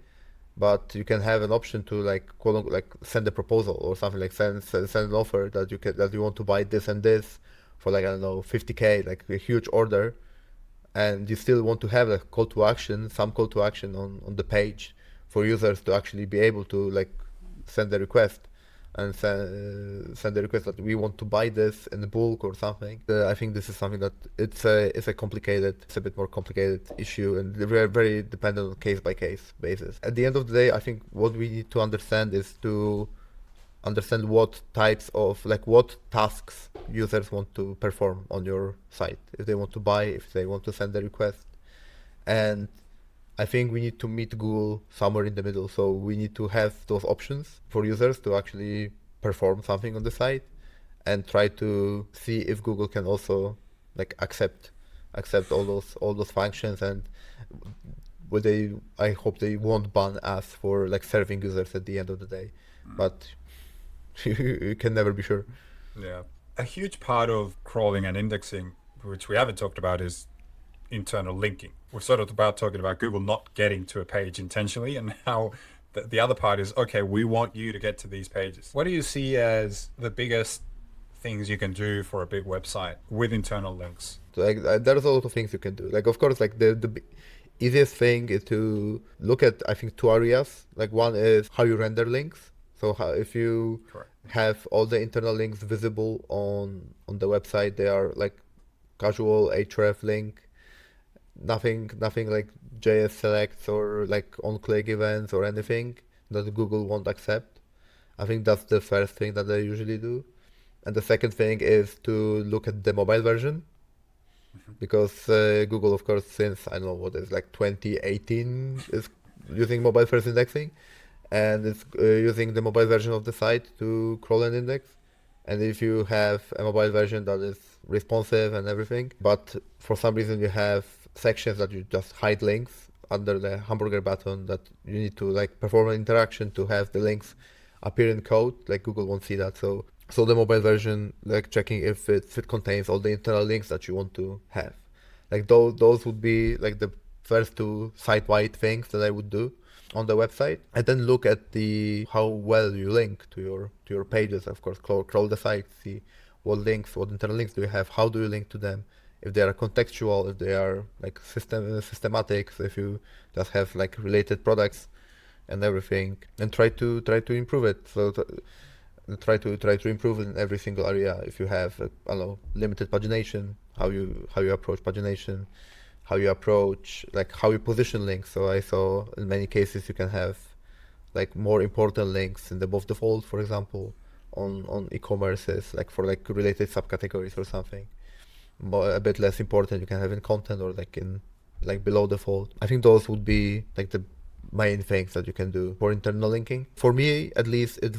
but you can have an option to like quote unquote, like send a proposal or something, like send an offer that you want to buy this and this for like I don't know 50K, like a huge order, and you still want to have a call to action, some call to action on the page for users to actually be able to like send a request and send a request that we want to buy this in bulk or something. I think this is something that it's a bit more complicated issue, and very very dependent on case by case basis. At the end of the day, I think what we need to understand is to understand what types of like what tasks users want to perform on your site, if they want to buy, if they want to send a request. And I think we need to meet Google somewhere in the middle. So we need to have those options for users to actually perform something on the site, and try to see if Google can also like accept all those functions, and would they, I hope they won't ban us for like serving users at the end of the day. But you can never be sure. Yeah. A huge part of crawling and indexing, which we haven't talked about, is internal linking. We're sort of about talking about Google not getting to a page intentionally, and how the other part is, okay, we want you to get to these pages. What do you see as the biggest things you can do for a big website with internal links? So, like there's a lot of things you can do. Like of course, like the easiest thing is to look at I think two areas. Like one is how you render links. So if you Correct. have all the internal links visible on the website, they are like casual href link, nothing like JS selects or like on-click events or anything that Google won't accept. I think that's the first thing that they usually do. And the second thing is to look at the mobile version, because Google, of course, since I don't know what is like 2018 is using mobile first indexing, and it's using the mobile version of the site to crawl and index. And if you have a mobile version that is responsive and everything, but for some reason you have sections that you just hide links under the hamburger button that you need to like perform an interaction to have the links appear in code, like Google won't see that. So the mobile version, like checking if it contains all the internal links that you want to have. Like those would be like the first two site-wide things that I would do on the website, and then look at the how well you link to your pages. Of course, crawl the site, see what links, what internal links do you have, how do you link to them, if they are contextual, if they are like systematic, so if you just have like related products and everything, and try to improve it. So try to improve in every single area. If you have I don't know, limited pagination, how you approach pagination, how you approach like how you position links. So I saw in many cases you can have like more important links in the above default, for example, on e-commerces, like for like related subcategories or something. a bit less important you can have in content or like in like below the fold. I think those would be like the main things that you can do for internal linking. For me, at least, it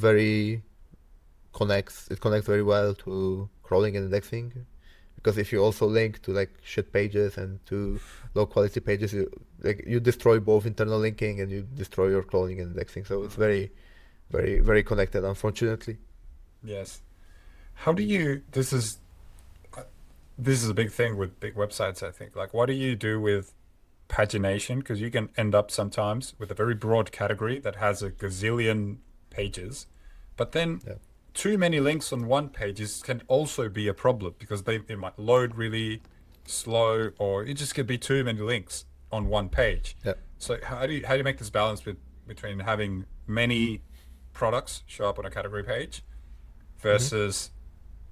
connects very well to crawling and indexing, because if you also link to like shit pages and to low quality pages, you destroy both internal linking and you destroy your crawling and indexing. So it's very, very, very connected, unfortunately. Yes. How do you, this is a big thing with big websites, I think. Like, what do you do with pagination? Because you can end up sometimes with a very broad category that has a gazillion pages, but then Yeah. too many links on one page can also be a problem because it might load really slow, or it just could be too many links on one page. Yeah. So how do you make this balance between having many products show up on a category page hmm versus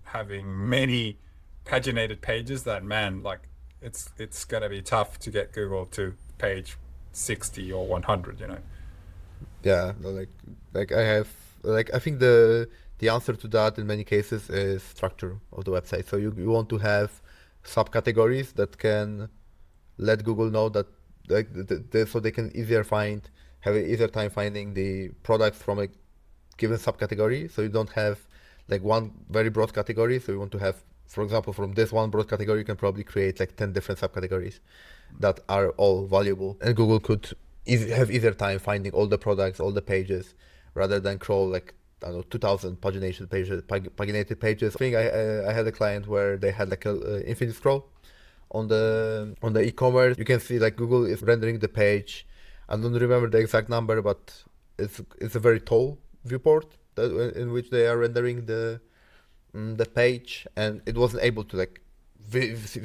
having many paginated pages that, man, like it's gonna be tough to get Google to page 60 or 100, you know? Yeah. No, I think the answer to that in many cases is structure of the website. So you want to have subcategories that can let Google know that so they can have an easier time finding the products from a given subcategory. So you don't have like one very broad category. So you want to have, for example, from this one broad category, you can probably create like 10 different subcategories that are all valuable. And Google could have easier time finding all the products, all the pages, rather than crawl like, I don't know, 2,000 paginated pages. I think I had a client where they had like a infinite scroll on the e-commerce. You can see like Google is rendering the page. I don't remember the exact number, but it's a very tall viewport in which they are rendering the page, and it wasn't able to like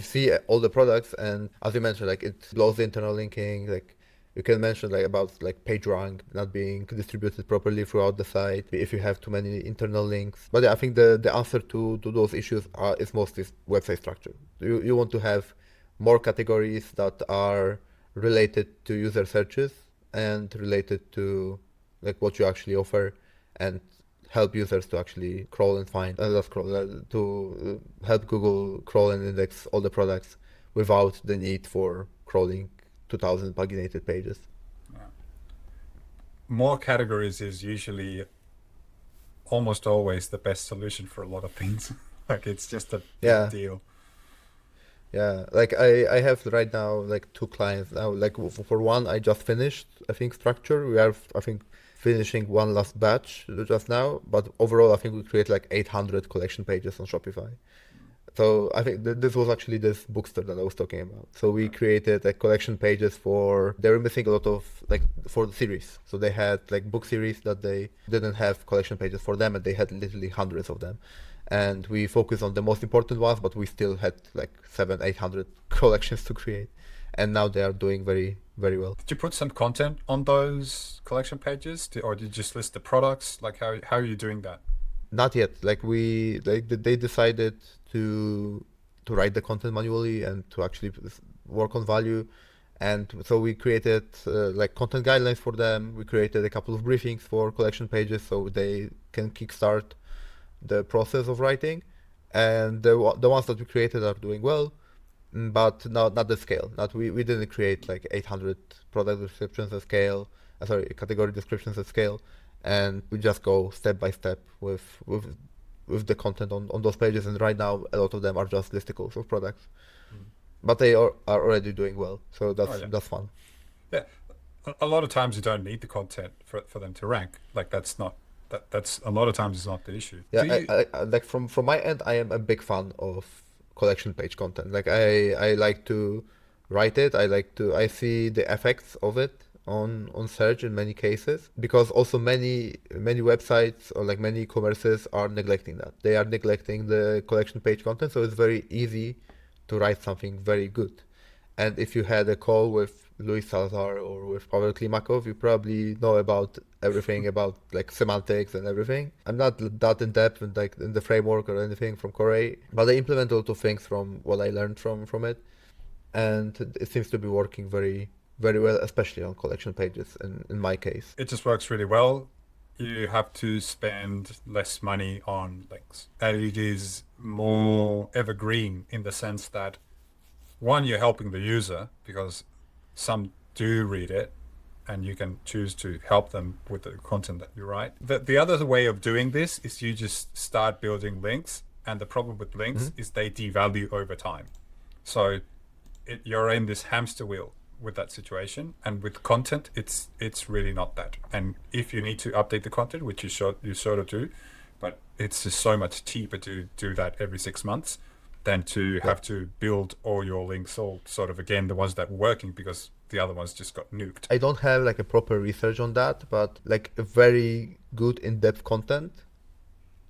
see all the products. And as you mentioned, like it blows the internal linking. Like you can mention like about like page rank not being distributed properly throughout the site if you have too many internal links. But yeah, I think the answer to those issues is mostly website structure. You want to have more categories that are related to user searches and related to like what you actually offer, and help users to actually crawl and find to help Google crawl and index all the products without the need for crawling 2,000 paginated pages. Yeah. More categories is usually almost always the best solution for a lot of things. Like it's just a big Yeah, deal. yeah. Like I have right now like two clients now. Like for one, I just finished, I think, structure. We are, I think, finishing one last batch just now. But overall, I think we create like 800 collection pages on Shopify. So I think this was actually this bookstore that I was talking about. So we created like collection pages they were missing a lot of like for the series. So they had like book series that they didn't have collection pages for them, and they had literally hundreds of them. And we focused on the most important ones, but we still had like 800 collections to create. And now they are doing very, very well. Did you put some content on those collection pages, or did you just list the products? Like how are you doing that? Not yet. They decided to write the content manually and to actually work on value. And so we created like content guidelines for them. We created a couple of briefings for collection pages so they can kickstart the process of writing. And the ones that we created are doing well, but not the scale. Not we didn't create like 800 product descriptions at scale. Sorry, category descriptions at scale, and we just go step by step with the content on those pages. And right now, a lot of them are just listicles of products, Mm. but they are already doing well. So Oh yeah, that's fun. yeah. A lot of times you don't need the content for them to rank. Like that's a lot of times is not the issue. Yeah, Do you? like from my end, I am a big fan of collection page content. Like I like to write it. I see the effects of it on search in many cases, because also many websites or like many commerces are neglecting that. They are neglecting the collection page content, so it's very easy to write something very good. And if you had a call with Luis Salazar or with Pavel Klimakov, you probably know about everything about like semantics and everything. I'm not that in depth in like in the framework or anything from Corey, but I implement a lot of things from what I learned from it, and it seems to be working very very well, especially on collection pages. In my case, It just works really well. you have to spend less money on links. And it is more evergreen in the sense that one, you're helping the user because some do read it and you can choose to help them with the content that you write. The other way of doing this is you just start building links. And the problem with links is they devalue over time. So you're in this hamster wheel with that situation, and with content it's really not that. And if you need to update the content, which you sort of do, but it's just so much cheaper to do that every 6 months than to have to build all your links all sort of again, the ones that were working, because the other ones just got nuked. I don't have like a proper research on that, but like a very good in-depth content,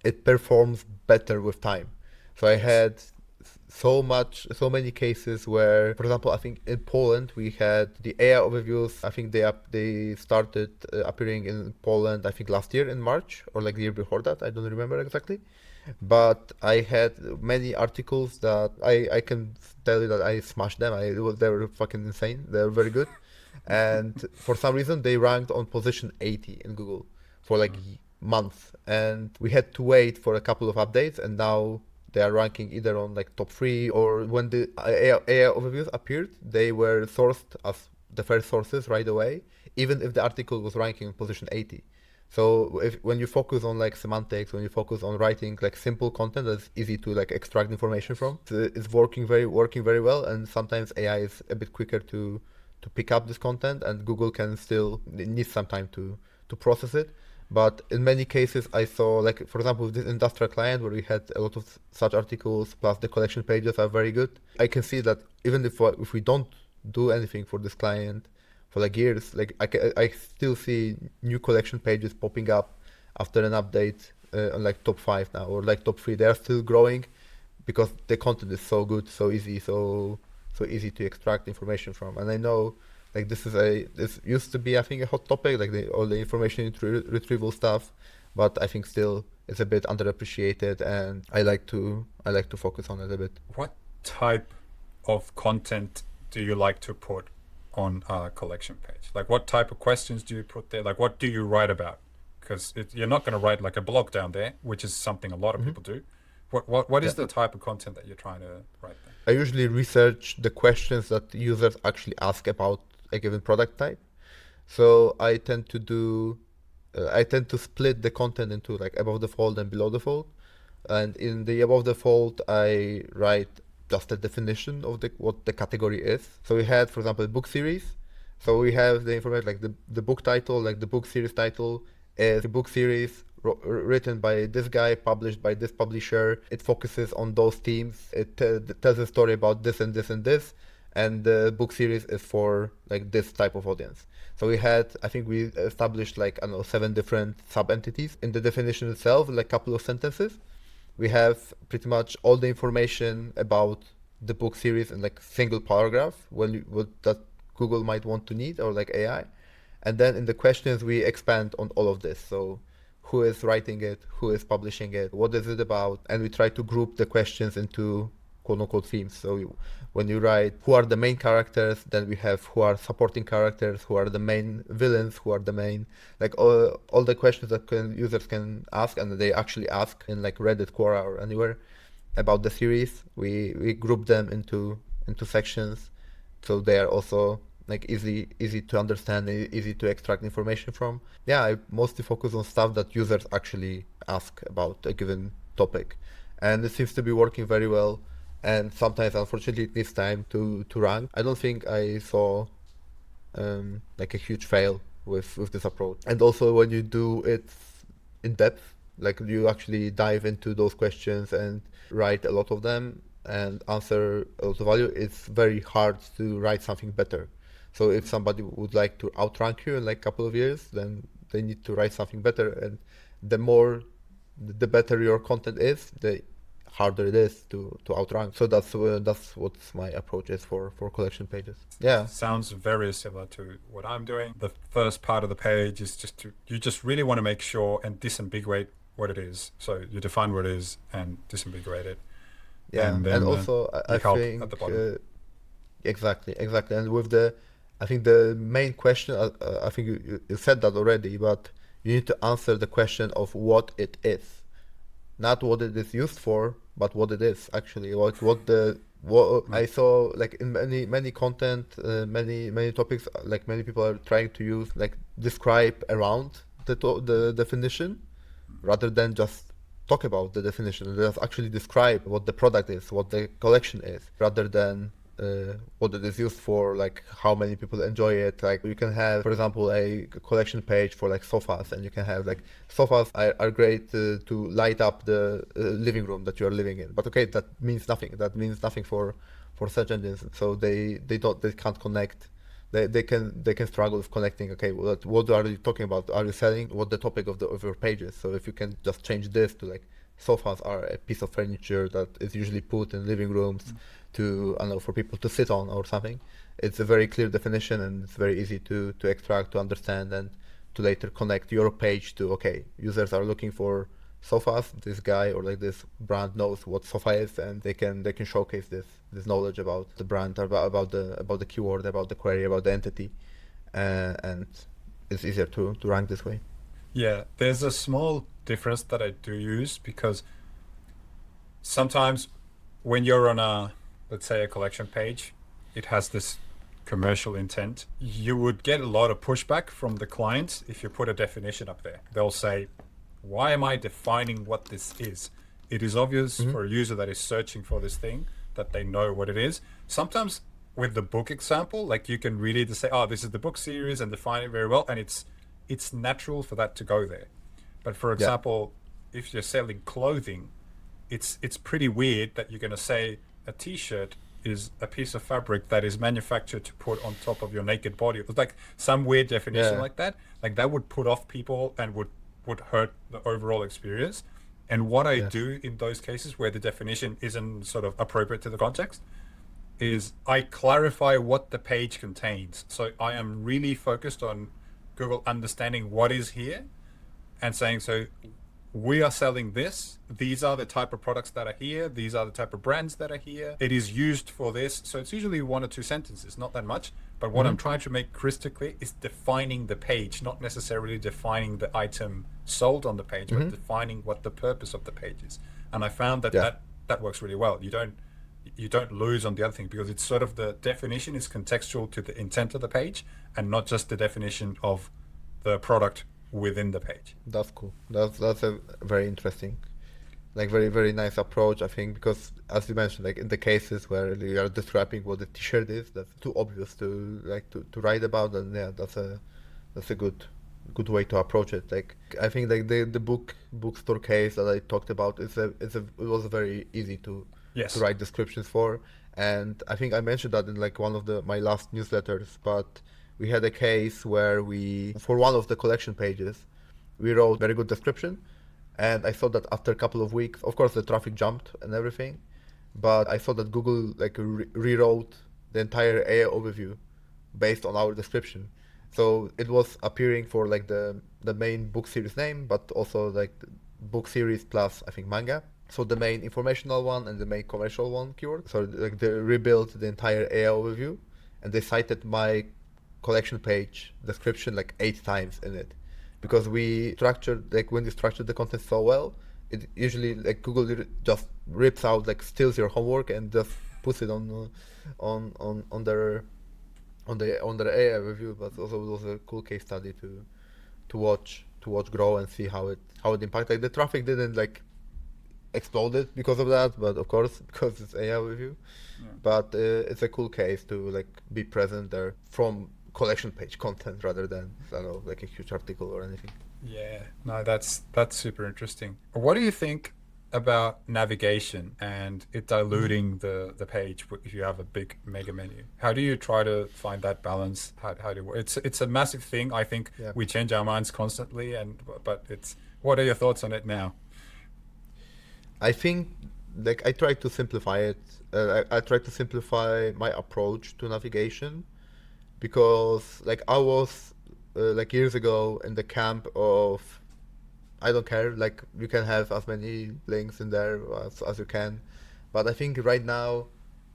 it performs better with time. So I had so many cases where, for example, I think in Poland we had the AI overviews. I think they started appearing in Poland, I think last year in March or like the year before that. I don't remember exactly. But I had many articles that I can tell you that I smashed them. They were fucking insane. They were very good. And for some reason they ranked on position 80 in Google for like months. And we had to wait for a couple of updates, and now they are ranking either on like top 3, or when the AI overviews appeared, they were sourced as the first sources right away, even if the article was ranking in position 80. So when you focus on like semantics, when you focus on writing like simple content that's easy to like extract information from, it's working very well. And sometimes AI is a bit quicker to pick up this content, and Google can still need some time to process it. But in many cases, I saw, like, for example, with this industrial client where we had a lot of such articles, plus the collection pages are very good. I can see that even if we don't do anything for this client for like years, like I still see new collection pages popping up after an update on like top 5 now, or like top 3. They are still growing because the content is so good, so easy, so easy to extract information from. And I know, like, this used to be, I think, a hot topic, like all the information retrieval stuff, but I think still it's a bit underappreciated, and I like to focus on it a bit. What type of content do you like to put on a collection page? Like, what type of questions do you put there? Like, what do you write about? Because you're not going to write like a blog down there, which is something a lot of people do. What is the type of content that you're trying to write there? I usually research the questions that users actually ask about a given product type. So I tend to split the content into like above the fold and below the fold. And in the above the fold, I write just a definition of what the category is. So we had, for example, a book series. So we have the information like the book title, like the book series title is a book series written by this guy, published by this publisher. It focuses on those themes. It tells a story about this and this and this. And the book series is for like this type of audience. So I think we established like, I don't know, 7 different sub-entities. In the definition itself, like a couple of sentences, we have pretty much all the information about the book series in like single paragraph, what that Google might want to need, or like AI. And then in the questions, we expand on all of this. So who is writing it, who is publishing it, what is it about? And we try to group the questions into quote-unquote themes. So when you write who are the main characters, then we have who are supporting characters, who are the main villains, who are the main, like all the questions that users can ask, and they actually ask in like Reddit, Quora, or anywhere about the series. We group them into sections, so they are also like easy to understand, easy to extract information from. Yeah, I mostly focus on stuff that users actually ask about a given topic, and it seems to be working very well. And sometimes, unfortunately, it needs time to rank. I don't think I saw like a huge fail with this approach. And also, when you do it in depth, like you actually dive into those questions and write a lot of them and answer a lot of value, it's very hard to write something better. So if somebody would like to outrank you in like a couple of years, then they need to write something better. And the better your content is, the harder it is to outrank. So that's what my approach is for collection pages. Yeah. Sounds very similar to what I'm doing. The first part of the page is you just really want to make sure and disambiguate what it is. So you define what it is and disambiguate it. Yeah, and also I think at the bottom. Exactly. And with I think the main question, I think you said that already, but you need to answer the question of what it is, not what it is used for, but what it is actually. What Mm. I saw like in many content, many topics, like many people are trying to use like describe around the definition rather than just talk about the definition. Just actually describe what the product is, what the collection is, rather than what it is used for, like how many people enjoy it. Like you can have, for example, a collection page for like sofas, and you can have like sofas are great to light up the living room that you are living in. But okay, that means nothing. That means nothing for search engines. So they can't connect. They can struggle with connecting. Okay, what are you talking about? Are you selling what the topic of your pages? So if you can just change this to like sofas are a piece of furniture that is usually put in living rooms to, I don't know, for people to sit on or something. It's a very clear definition, and it's very easy to extract, to understand, and to later connect your page to, okay, users are looking for sofas. This guy or like this brand knows what sofa is, and they can showcase this knowledge about the brand, about the keyword, about the query, about the entity, and it's easier to rank this way. Yeah, there's a small difference that I do use because sometimes when you're on a, let's say, a collection page, it has this commercial intent. You would get a lot of pushback from the clients if you put a definition up there. They'll say, why am I defining what this is? It is obvious Mm-hmm. for a user that is searching for this thing that they know what it is. Sometimes with the book example, like you can really just say, oh, this is the book series and define it very well. And it's natural for that to go there. But for Yeah. example, if you're selling clothing, it's pretty weird that you're going to say a t-shirt is a piece of fabric that is manufactured to put on top of your naked body. It's like some weird definition Yeah. like that. Like that would put off people and would hurt the overall experience. And what I Yes. do in those cases where the definition isn't sort of appropriate to the context is I clarify what the page contains. So I am really focused on Google understanding what is here and saying, so we are selling this. These are the type of products that are here. These are the type of brands that are here. It is used for this. So it's usually one or two sentences, not that much. But what Mm-hmm. I'm trying to make crystal clear is defining the page, not necessarily defining the item sold on the page, but Mm-hmm. defining what the purpose of the page is. And I found that Yeah. that works really well. You don't lose on the other thing because it's sort of the definition is contextual to the intent of the page and not just the definition of the product within the page. That's cool. That's a very interesting, like very nice approach, I think, because as you mentioned, like in the cases where you are describing what the t-shirt is, that's too obvious to write about, and yeah, that's a good way to approach it. Like I think like the bookstore case that I talked about it was very easy to Yes. write descriptions for, and I think I mentioned that in like one of my last newsletters, but we had a case where we, for one of the collection pages, we wrote very good description, and I saw that after a couple of weeks, of course, the traffic jumped and everything, but I saw that Google like rewrote the entire AI overview based on our description. So it was appearing for like the main book series name, but also like the book series plus I think manga. So the main informational one and the main commercial one keyword. So like they rebuilt the entire AI overview, and they cited my collection page description like 8 times in it, because we structured, like when you structure the content so well, it usually like Google just rips out, like steals your homework and just puts it on their on their AI review. But also it was a cool case study to watch grow and see how it impacted. Like the traffic didn't like exploded because of that, but of course because it's AI review. Yeah. But it's a cool case to like be present there from collection page content rather than, I don't know, like a huge article or anything. Yeah, no, that's super interesting. What do you think about navigation and it Mhm. diluting the page if you have a big mega menu? How do you try to find that balance? How do it's a massive thing. I think Yeah. we change our minds constantly, and but it's what are your thoughts on it now? I think like I try to simplify it. I try to simplify my approach to navigation, because like I was like years ago in the camp of I don't care, like you can have as many links in there as you can, but I think right now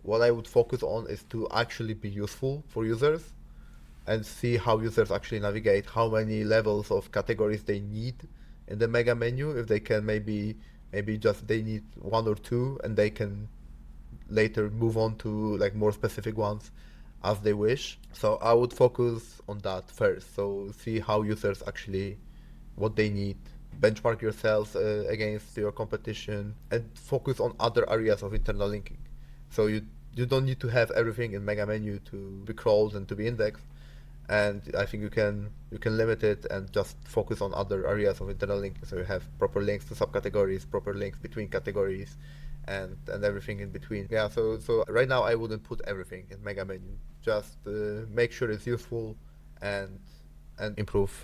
what I would focus on is to actually be useful for users. and see how users actually navigate, how many levels of categories they need in the mega menu. If they can maybe just they need one or two, and they can later move on to like more specific ones as they wish. So I would focus on that first. So see how users actually what they need, benchmark yourself against your competition, and focus on other areas of internal linking. So you don't need to have everything in mega menu to be crawled and to be indexed. And I think you can limit it and just focus on other areas of internal linking. So you have proper links to subcategories, proper links between categories, and everything in between. Yeah. So right now I wouldn't put everything in mega menu. Just make sure it's useful and improve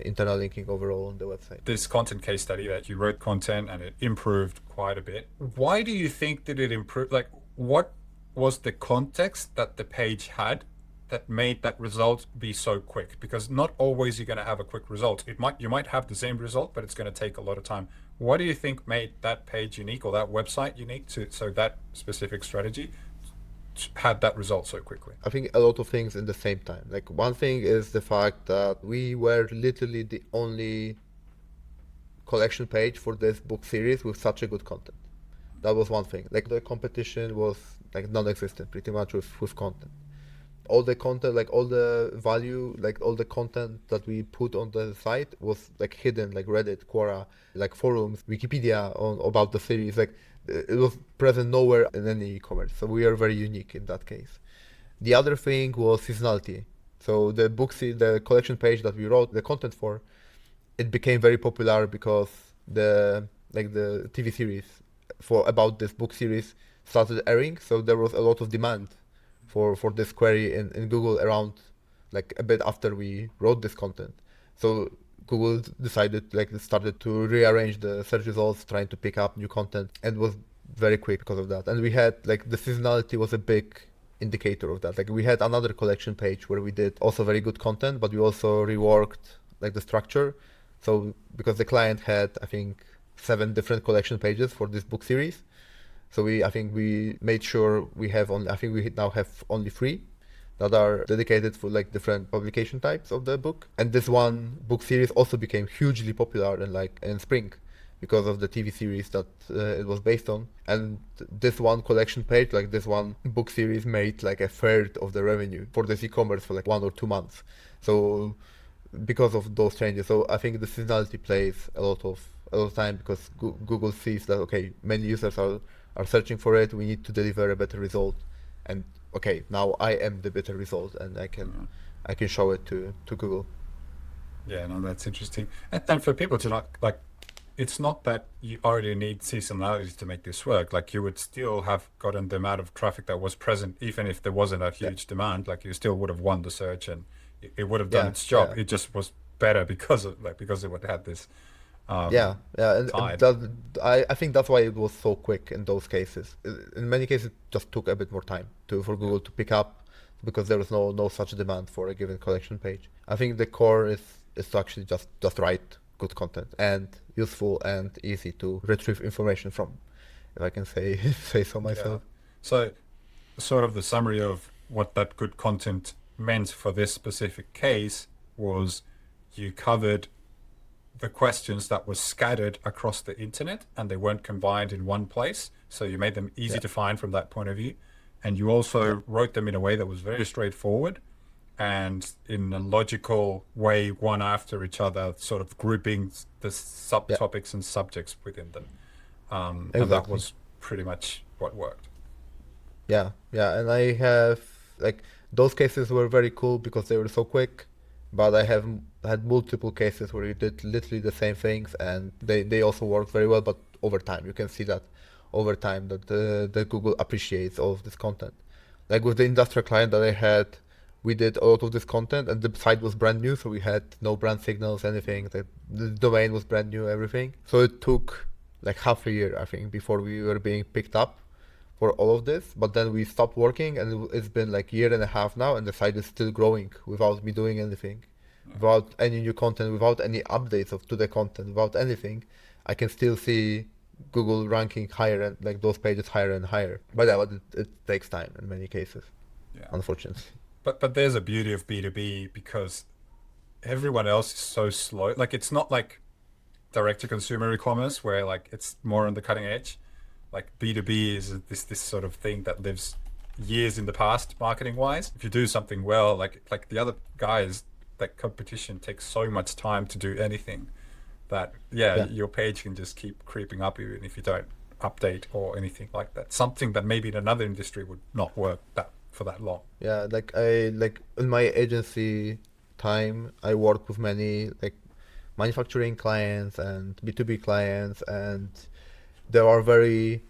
internal linking overall on the website. This content case study that you wrote content and it improved quite a bit. Why do you think that it improved? Like, what was the context that the page had that made that result be so quick? Because not always you're going to have a quick result. You might have the same result, but it's going to take a lot of time. What do you think made that page unique or that website unique so that specific strategy had that result so quickly? I think a lot of things in the same time. Like one thing is the fact that we were literally the only collection page for this book series with such a good content. That was one thing. Like the competition was like non-existent pretty much with content. All the content, like all the value, like all the content that we put on the site was like hidden, like Reddit, Quora, like forums, Wikipedia about the series. Like it was present nowhere in any e-commerce. So we are very unique in that case. The other thing was seasonality. So the collection page that we wrote the content for, it became very popular because the TV series about this book series started airing. So there was a lot of demand for this query in Google around like a bit after we wrote this content. So Google started to rearrange the search results, trying to pick up new content, and was very quick because of that. And we had like the seasonality was a big indicator of that. Like we had another collection page where we did also very good content, but we also reworked like the structure. So because the client had, I think, 7 different collection pages for this book series. So I think we made sure we now have only 3 that are dedicated for like different publication types of the book. And this one book series also became hugely popular in spring because of the TV series that it was based on. And this one collection page, like this one book series, made like a third of the revenue for this e-commerce for like 1 or 2 months. So because of those changes. So I think the seasonality plays a lot of time because Google sees that, okay, many users are searching for it, we need to deliver a better result, and okay, now I am the better result, and I can show it to Google. Yeah, no, that's interesting. And then for people to not like, it's not that you already need seasonalities to make this work. Like you would still have gotten the amount of traffic that was present, even if there wasn't a huge demand. Like you still would have won the search, and it would have done its job. It just was better because it would have this. And I think that's why it was so quick in those cases. In many cases, it just took a bit more time for Google to pick up because there was no such demand for a given collection page. I think the core is to actually just write good content and useful and easy to retrieve information from, if I can say so myself. Yeah. So, sort of the summary of what that good content meant for this specific case was you covered the questions that were scattered across the internet and they weren't combined in one place. So you made them easy to find from that point of view. And you also wrote them in a way that was very straightforward and in a logical way, one after each other, sort of grouping the subtopics and subjects within them. Exactly. And that was pretty much what worked. Yeah. And I have like those cases were very cool because they were so quick. But I have had multiple cases where you did literally the same things and they also work very well, but over time. You can see that over time that the Google appreciates all of this content. Like with the industrial client that I had, we did a lot of this content and the site was brand new, so we had no brand signals, anything. The domain was brand new, everything. So it took like half a year, I think, before we were being picked up for all of this, but then we stopped working and it's been like a year and a half now and the site is still growing without me doing anything, without any new content, without any updates to the content, without anything. I can still see Google ranking higher and like those pages higher and higher. But it takes time in many cases, unfortunately. but there's a beauty of B2B because everyone else is so slow. Like it's not like direct to consumer e-commerce where like it's more on the cutting edge. Like B2B is this sort of thing that lives years in the past marketing wise. If you do something well, like the other guys, that competition takes so much time to do anything that yeah, Yeah. your page can just keep creeping up even if you don't update or anything like that. Something that maybe in another industry would not work that for that long. Yeah, like in my agency time, I work with many like manufacturing clients and B2B clients, and there are very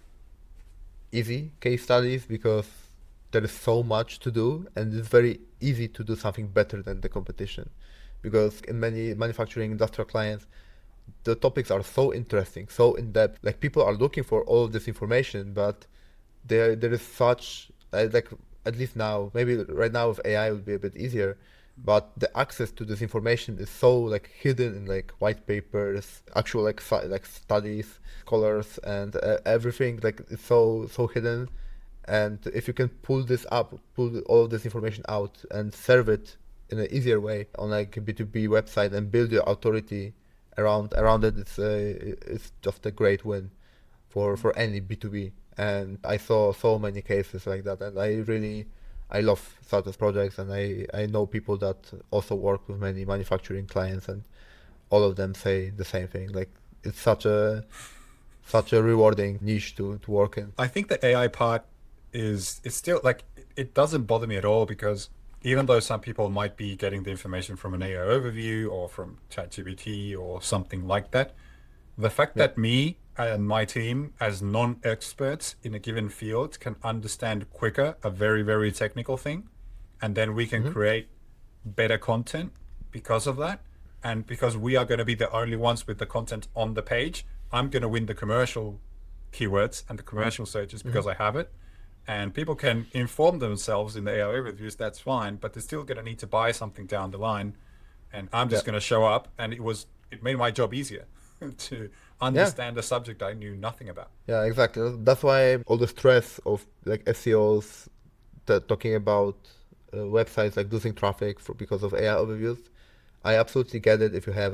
easy case studies because there is so much to do, and it's very easy to do something better than the competition. Because in many manufacturing industrial clients, the topics are so interesting, so in depth. Like people are looking for all of this information, but there is such like at least now, maybe right now with AI it would be a bit easier, but the access to this information is so like hidden in like white papers, actual like like studies, scholars, and everything like it's so hidden. And if you can pull this up, pull all of this information out and serve it in an easier way on like a B2B website and build your authority around it, it's just a great win for any B2B. And I saw so many cases like that, and I love such projects, and I know people that also work with many manufacturing clients, and all of them say the same thing. Like it's such a rewarding niche to work in. I think the AI part is it's still like it doesn't bother me at all because even though some people might be getting the information from an AI overview or from ChatGPT or something like that, the fact Yeah. that me and my team as non-experts in a given field can understand quicker a very, very technical thing, and then we can Hmm. create better content because of that. And because we are going to be the only ones with the content on the page, I'm going to win the commercial keywords and the commercial searches Hmm. because I have it. And people can inform themselves in the AI reviews, that's fine, but they're still going to need to buy something down the line. And I'm Yeah. just going to show up, and it made my job easier to Yeah. understand a subject I knew nothing about. Yeah, exactly. That's why all the stress of like SEOs that talking about websites like losing traffic because of AI overviews. I absolutely get it if you have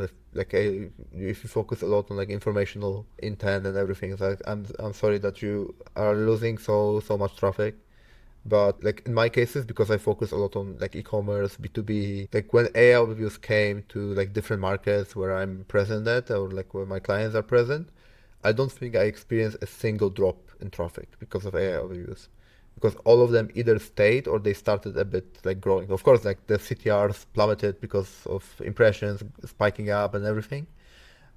if you focus a lot on like informational intent and everything. It's like I'm sorry that you are losing so much traffic. But like in my cases, because I focus a lot on like e-commerce, B2B, like when AI overviews came to like different markets where I'm present at or like where my clients are present, I don't think I experienced a single drop in traffic because of AI overviews. Because all of them either stayed or they started a bit like growing. Of course, like the CTRs plummeted because of impressions spiking up and everything.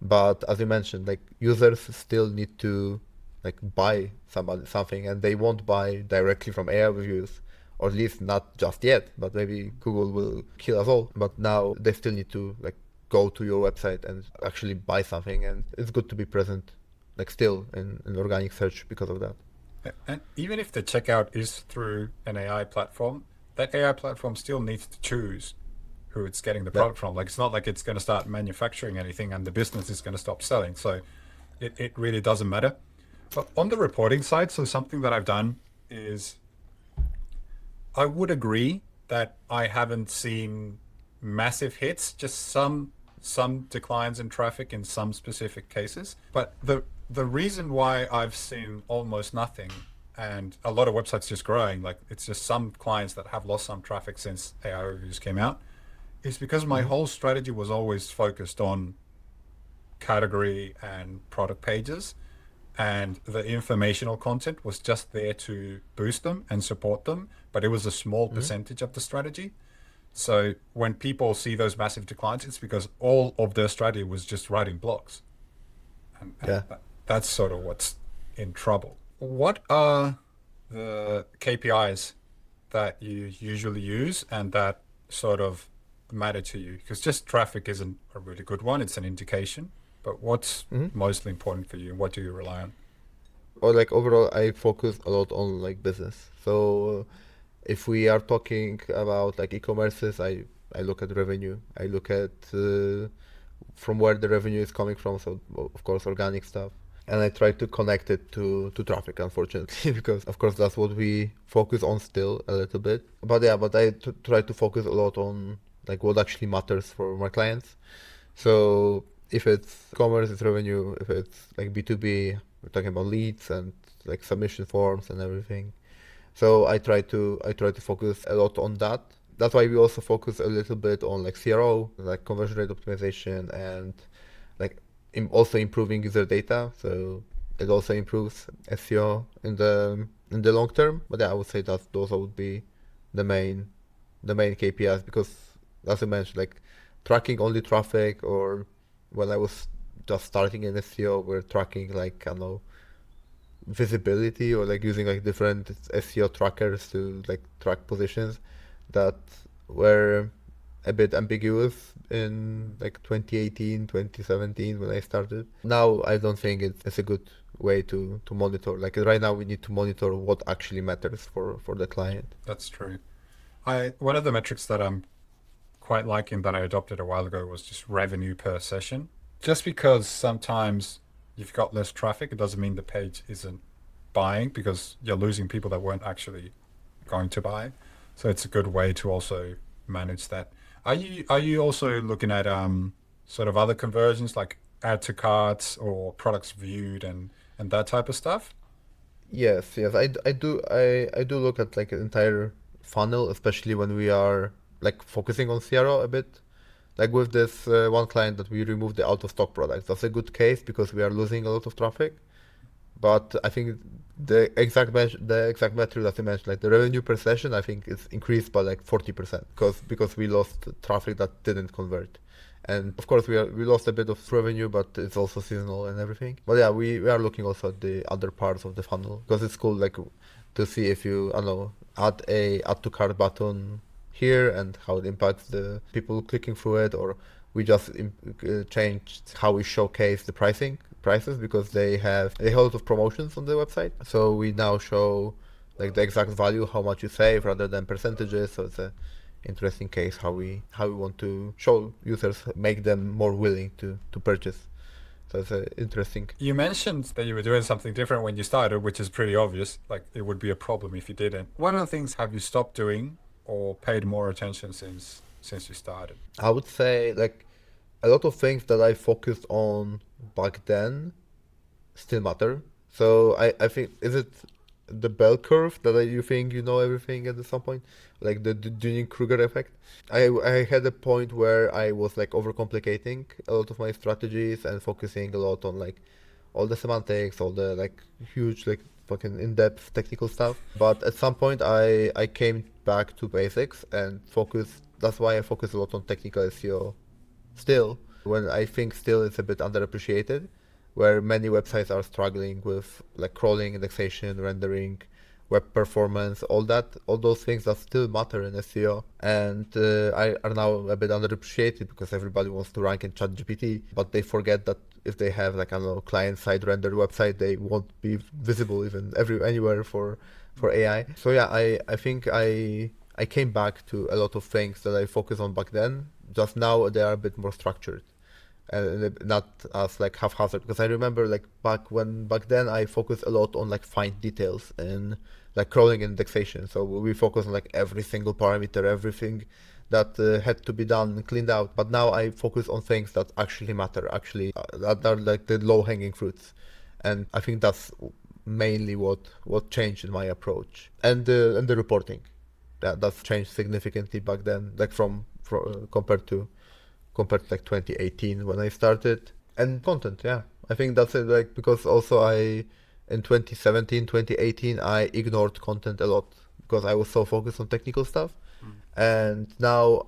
But as you mentioned, like users still need to like buy something, and they won't buy directly from AI reviews, or at least not just yet. But maybe Google will kill us all. But now they still need to like go to your website and actually buy something, and it's good to be present, like still in organic search because of that. And even if the checkout is through an AI platform, that AI platform still needs to choose who it's getting the Yeah. product from. Like it's not like it's going to start manufacturing anything and the business is going to stop selling. So it really doesn't matter. But on the reporting side, so something that I've done is I would agree that I haven't seen massive hits, just some declines in traffic in some specific cases. But the reason why I've seen almost nothing and a lot of websites just growing, like it's just some clients that have lost some traffic since AI reviews came out, is because my Hmm. whole strategy was always focused on category and product pages, and the informational content was just there to boost them and support them, but it was a small Hmm. percentage of the strategy. So when people see those massive declines, it's because all of their strategy was just writing blogs, and Yeah. that's sort of what's in trouble. What are the KPIs that you usually use and that sort of matter to you? Because just traffic isn't a really good one, it's an indication. But what's Hmm. mostly important for you and what do you rely on? Or like overall, I focus a lot on like business. So if we are talking about like e-commerces, I look at revenue. I look at from where the revenue is coming from. So of course, organic stuff. and I try to connect it to traffic, unfortunately, because of course that's what we focus on still a little bit. But yeah, but I try to focus a lot on like what actually matters for my clients. So if it's commerce, it's revenue. If it's like B2B, we're talking about leads and like submission forms and everything. So I try to focus a lot on that. That's why we also focus a little bit on like CRO, like conversion rate optimization, and like also improving user data. So it also improves SEO in the long term. But yeah, I would say that those would be the main KPIs, because as I mentioned, like tracking only traffic, or when I was just starting in SEO, we're tracking like I don't know, visibility, or like using like different SEO trackers to like track positions that were a bit ambiguous in like 2018, 2017 when I started. Now I don't think it's a good way to monitor. Like right now we need to monitor what actually matters for the client. That's true. I One of the metrics that I'm quite liking that I adopted a while ago was just revenue per session. Just because sometimes you've got less traffic, it doesn't mean the page isn't buying, because you're losing people that weren't actually going to buy. So it's a good way to also manage that. Are you also looking at sort of other conversions like add to carts or products viewed and that type of stuff? Yes, I do look at like an entire funnel, especially when we are like focusing on CRO a bit. Like with this one client that we removed the out of stock products. That's a good case because we are losing a lot of traffic. But I think the exact metric that you mentioned, like the revenue per session, I think is increased by like 40% because we lost traffic that didn't convert. And of course we lost a bit of revenue, but it's also seasonal and everything. But yeah, we are looking also at the other parts of the funnel, because it's cool like to see if you I don't know, add to cart button here and how it impacts the people clicking through it, or we just changed how we showcase the prices, because they have a lot of promotions on the website. So we now show like the exact value, how much you save, rather than percentages. So it's a interesting case how we want to show users, make them more willing to purchase. So it's interesting. You mentioned that you were doing something different when you started, which is pretty obvious. Like it would be a problem if you didn't. What other things have you stopped doing or paid more attention since you started? I would say like a lot of things that I focused on back then still matter. So I think, is it the bell curve that you think you know everything at some point, like the Dunning-Kruger effect? I had a point where I was like overcomplicating a lot of my strategies and focusing a lot on like all the semantics, all the like huge like fucking in-depth technical stuff. But at some point I came back to basics and focus. That's why I focus a lot on technical SEO still, when I think still it's a bit underappreciated, where many websites are struggling with like crawling, indexation, rendering, web performance, all those things that still matter in SEO, and are now a bit underappreciated because everybody wants to rank in ChatGPT, but they forget that if they have like I don't know, client-side rendered website, they won't be visible even anywhere for AI. So yeah, I think I came back to a lot of things that I focused on back then. Just now they are a bit more structured and not as like haphazard. Because I remember like back then I focused a lot on like fine details and like crawling indexation. So we focus on like every single parameter, everything that had to be done, cleaned out. But now I focus on things that actually matter, actually that are like the low-hanging fruits, and I think that's mainly what changed in my approach, and the reporting. That's changed significantly back then, like from compared to like 2018 when I started. And content, yeah, I think that's it. Like because also I in 2017, 2018 I ignored content a lot because I was so focused on technical stuff, Mm. and now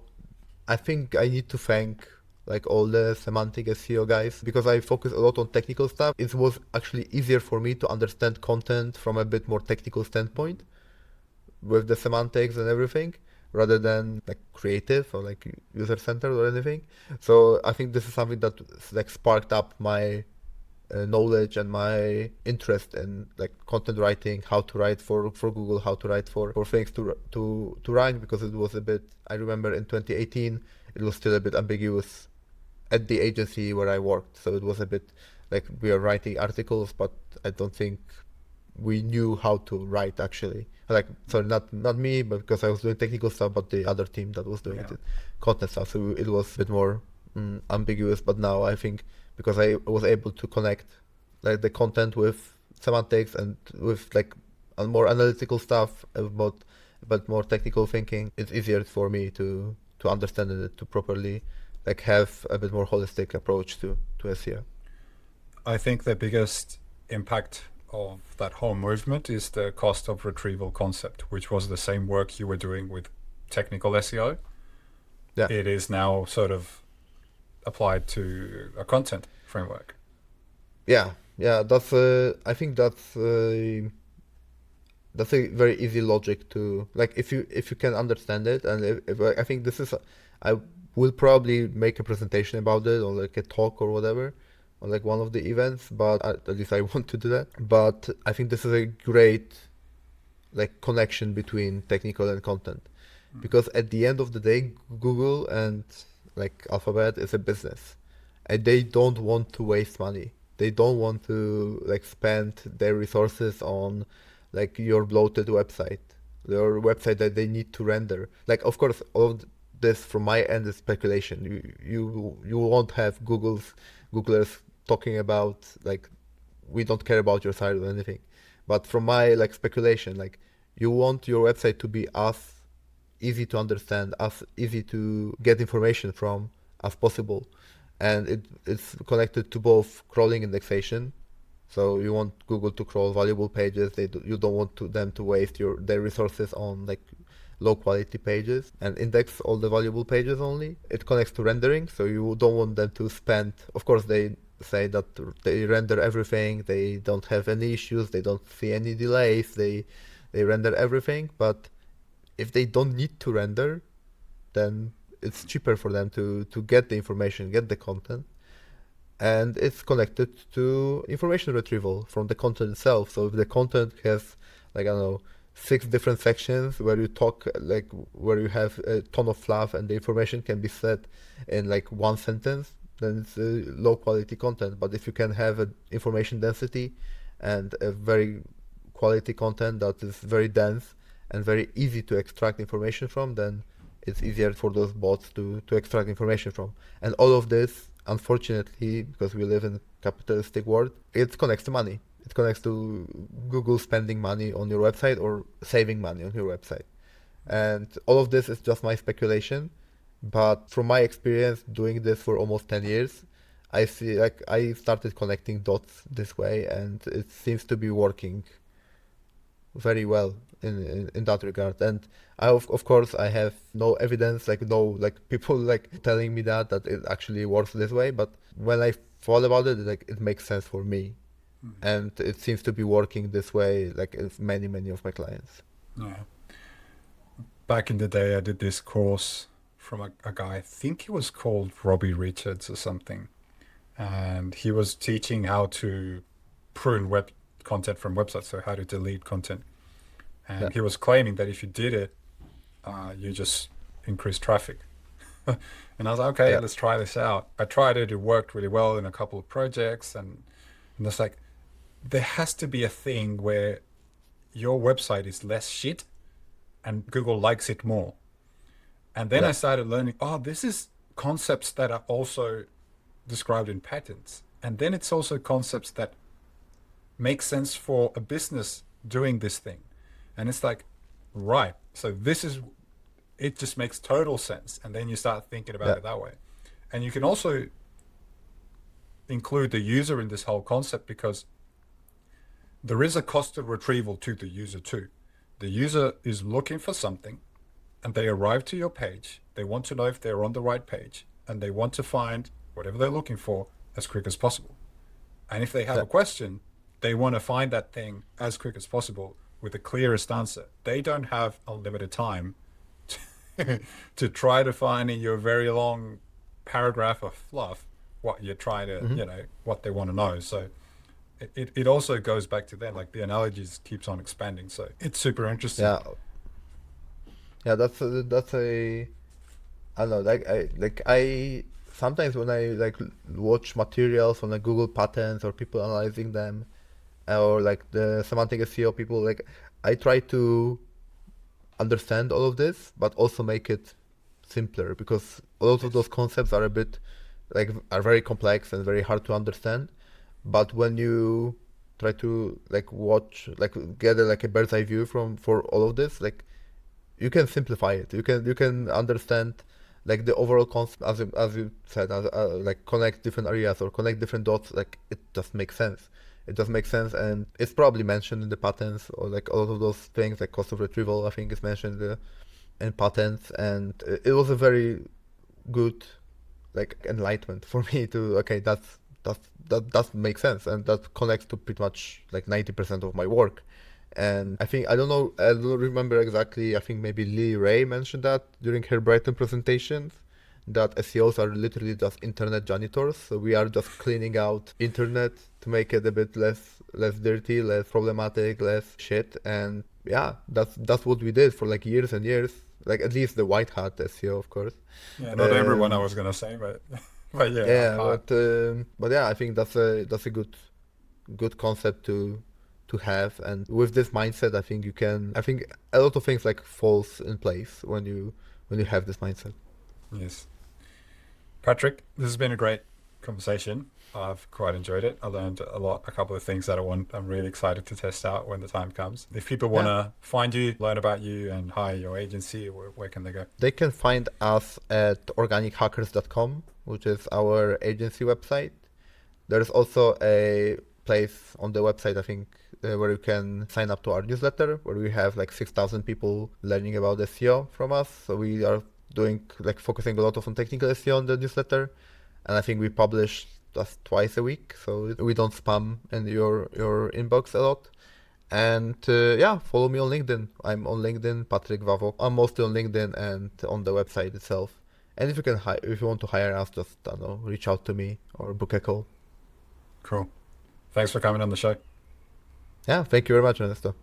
I think I need to thank like all the semantic SEO guys, because I focus a lot on technical stuff. It was actually easier for me to understand content from a bit more technical standpoint with the semantics and everything, rather than like creative or like user centered or anything. So I think this is something that like sparked up my knowledge and my interest in like content writing, how to write for Google, how to write for things to rank, because it was a bit, I remember in 2018 it was still a bit ambiguous at the agency where I worked, so it was a bit like we are writing articles, but I don't think we knew how to write actually. Like, sorry, not me, but because I was doing technical stuff, but the other team that was doing Yeah. the content stuff, so it was a bit more ambiguous. But now I think because I was able to connect like the content with semantics and with like more analytical stuff about but more technical thinking, it's easier for me to understand it, to properly like have a bit more holistic approach to SEO. I think the biggest impact of that whole movement is the cost of retrieval concept, which was the same work you were doing with technical SEO. Yeah. It is now sort of applied to a content framework. Yeah, that's I think that's a very easy logic to like if you can understand it, and if I think this is I will probably make a presentation about it or like a talk or whatever on like one of the events, but at least I want to do that. But I think this is a great like connection between technical and content, because at the end of the day, Google and like Alphabet is a business, and they don't want to waste money. They don't want to like spend their resources on like your bloated website, your website that they need to render. Like, of course, all of this from my end is speculation. You won't have Googlers talking about like we don't care about your site or anything. But from my like speculation, like you want your website to be as easy to understand, as easy to get information from as possible. And it's connected to both crawling indexation. So you want Google to crawl valuable pages. You don't want them to waste their resources on like low quality pages and index all the valuable pages only. It connects to rendering, so you don't want them to spend. Of course, they say that they render everything. They don't have any issues. They don't see any delays. They render everything. But if they don't need to render, then it's cheaper for them to get the information, get the content, and it's connected to information retrieval from the content itself. So if the content has like I don't know 6 different sections where you talk like where you have a ton of fluff and the information can be said in like one sentence, then it's low quality content. But if you can have an information density and a very quality content that is very dense and very easy to extract information from, then it's easier for those bots to extract information from. And all of this, unfortunately, because we live in a capitalistic world, it connects to money. It connects to Google spending money on your website or saving money on your website. And all of this is just my speculation. But from my experience doing this for almost 10 years, I see like I started connecting dots this way, and it seems to be working very well in that regard. And of course I have no evidence, like no like people like telling me that it actually works this way, but when I thought about it, like it makes sense for me, and it seems to be working this way like with many of my clients. Yeah. Back in the day, I did this course from a guy, I think he was called Robbie Richards or something. And he was teaching how to prune web content from websites, so how to delete content. And Yeah. he was claiming that if you did it, you just increase traffic. And I was like, okay, Yeah. let's try this out. I tried it. It worked really well in a couple of projects. And it's like, there has to be a thing where your website is less shit and Google likes it more. And then Yeah. I started learning, oh, this is concepts that are also described in patents. And then it's also concepts that make sense for a business doing this thing. And it's like, right, so this is, it just makes total sense. And then you start thinking about Yeah. it that way. And you can also include the user in this whole concept, because there is a cost of retrieval to the user too. The user is looking for something and they arrive to your page. They want to know if they're on the right page, and they want to find whatever they're looking for as quick as possible. And if they have Yeah. a question, they want to find that thing as quick as possible with the clearest answer. They don't have unlimited time to try to find in your very long paragraph of fluff what you're trying to, Hmm. what they want to know. So it also goes back to then, like the analogies keeps on expanding. So it's super interesting. Yeah. Yeah. That's a I don't know. Like I sometimes when I like watch materials on like Google Patents or people analyzing them, or like the semantic SEO people, like I try to understand all of this, but also make it simpler because a lot of those concepts are a bit like are very complex and very hard to understand. But when you try to like watch, like get like a bird's eye view from for all of this, like you can simplify it. You can understand like the overall concept as you said, like connect different areas or connect different dots. Like it just makes sense. It does make sense, and it's probably mentioned in the patents or like all of those things. Like cost of retrieval, I think, is mentioned in patents, and it was a very good like enlightenment for me to okay, that does make sense, and that connects to pretty much like 90% of my work. And I think I don't remember exactly. I think maybe Lee Ray mentioned that during her Brighton presentations, that SEOs are literally just internet janitors. So we are just cleaning out internet to make it a bit less dirty, less problematic, less shit. And yeah, that's what we did for like years and years. Like at least the white hat SEO, of course. Yeah, not everyone I Um, was gonna say, but but yeah, yeah, I, but yeah, I think that's a good concept to have, and with this mindset, I think you can. I think a lot of things like falls in place when you have this mindset. yes. Patrick, this has been a great conversation. I've quite enjoyed it. I learned a lot, a couple of things that I'm really excited to test out when the time comes. If people want Yeah, to find you, learn about you, and hire your agency, where can they go? they can find us at organichackers.com, which is our agency website. There's also a place on the website, I think, where you can sign up to our newsletter, where we have like 6,000 people learning about SEO from us. So we are doing like focusing a lot on technical SEO on the newsletter, and I think we publish just twice a week, so we don't spam in your inbox a lot. And yeah, follow me on LinkedIn. I'm on LinkedIn, Patryk Wawok. I'm mostly on LinkedIn and on the website itself. And if you can, if you want to hire us, just I don't know, reach out to me or book a call. Cool. Thanks for coming on the show. Yeah, thank you very much, Ernesto.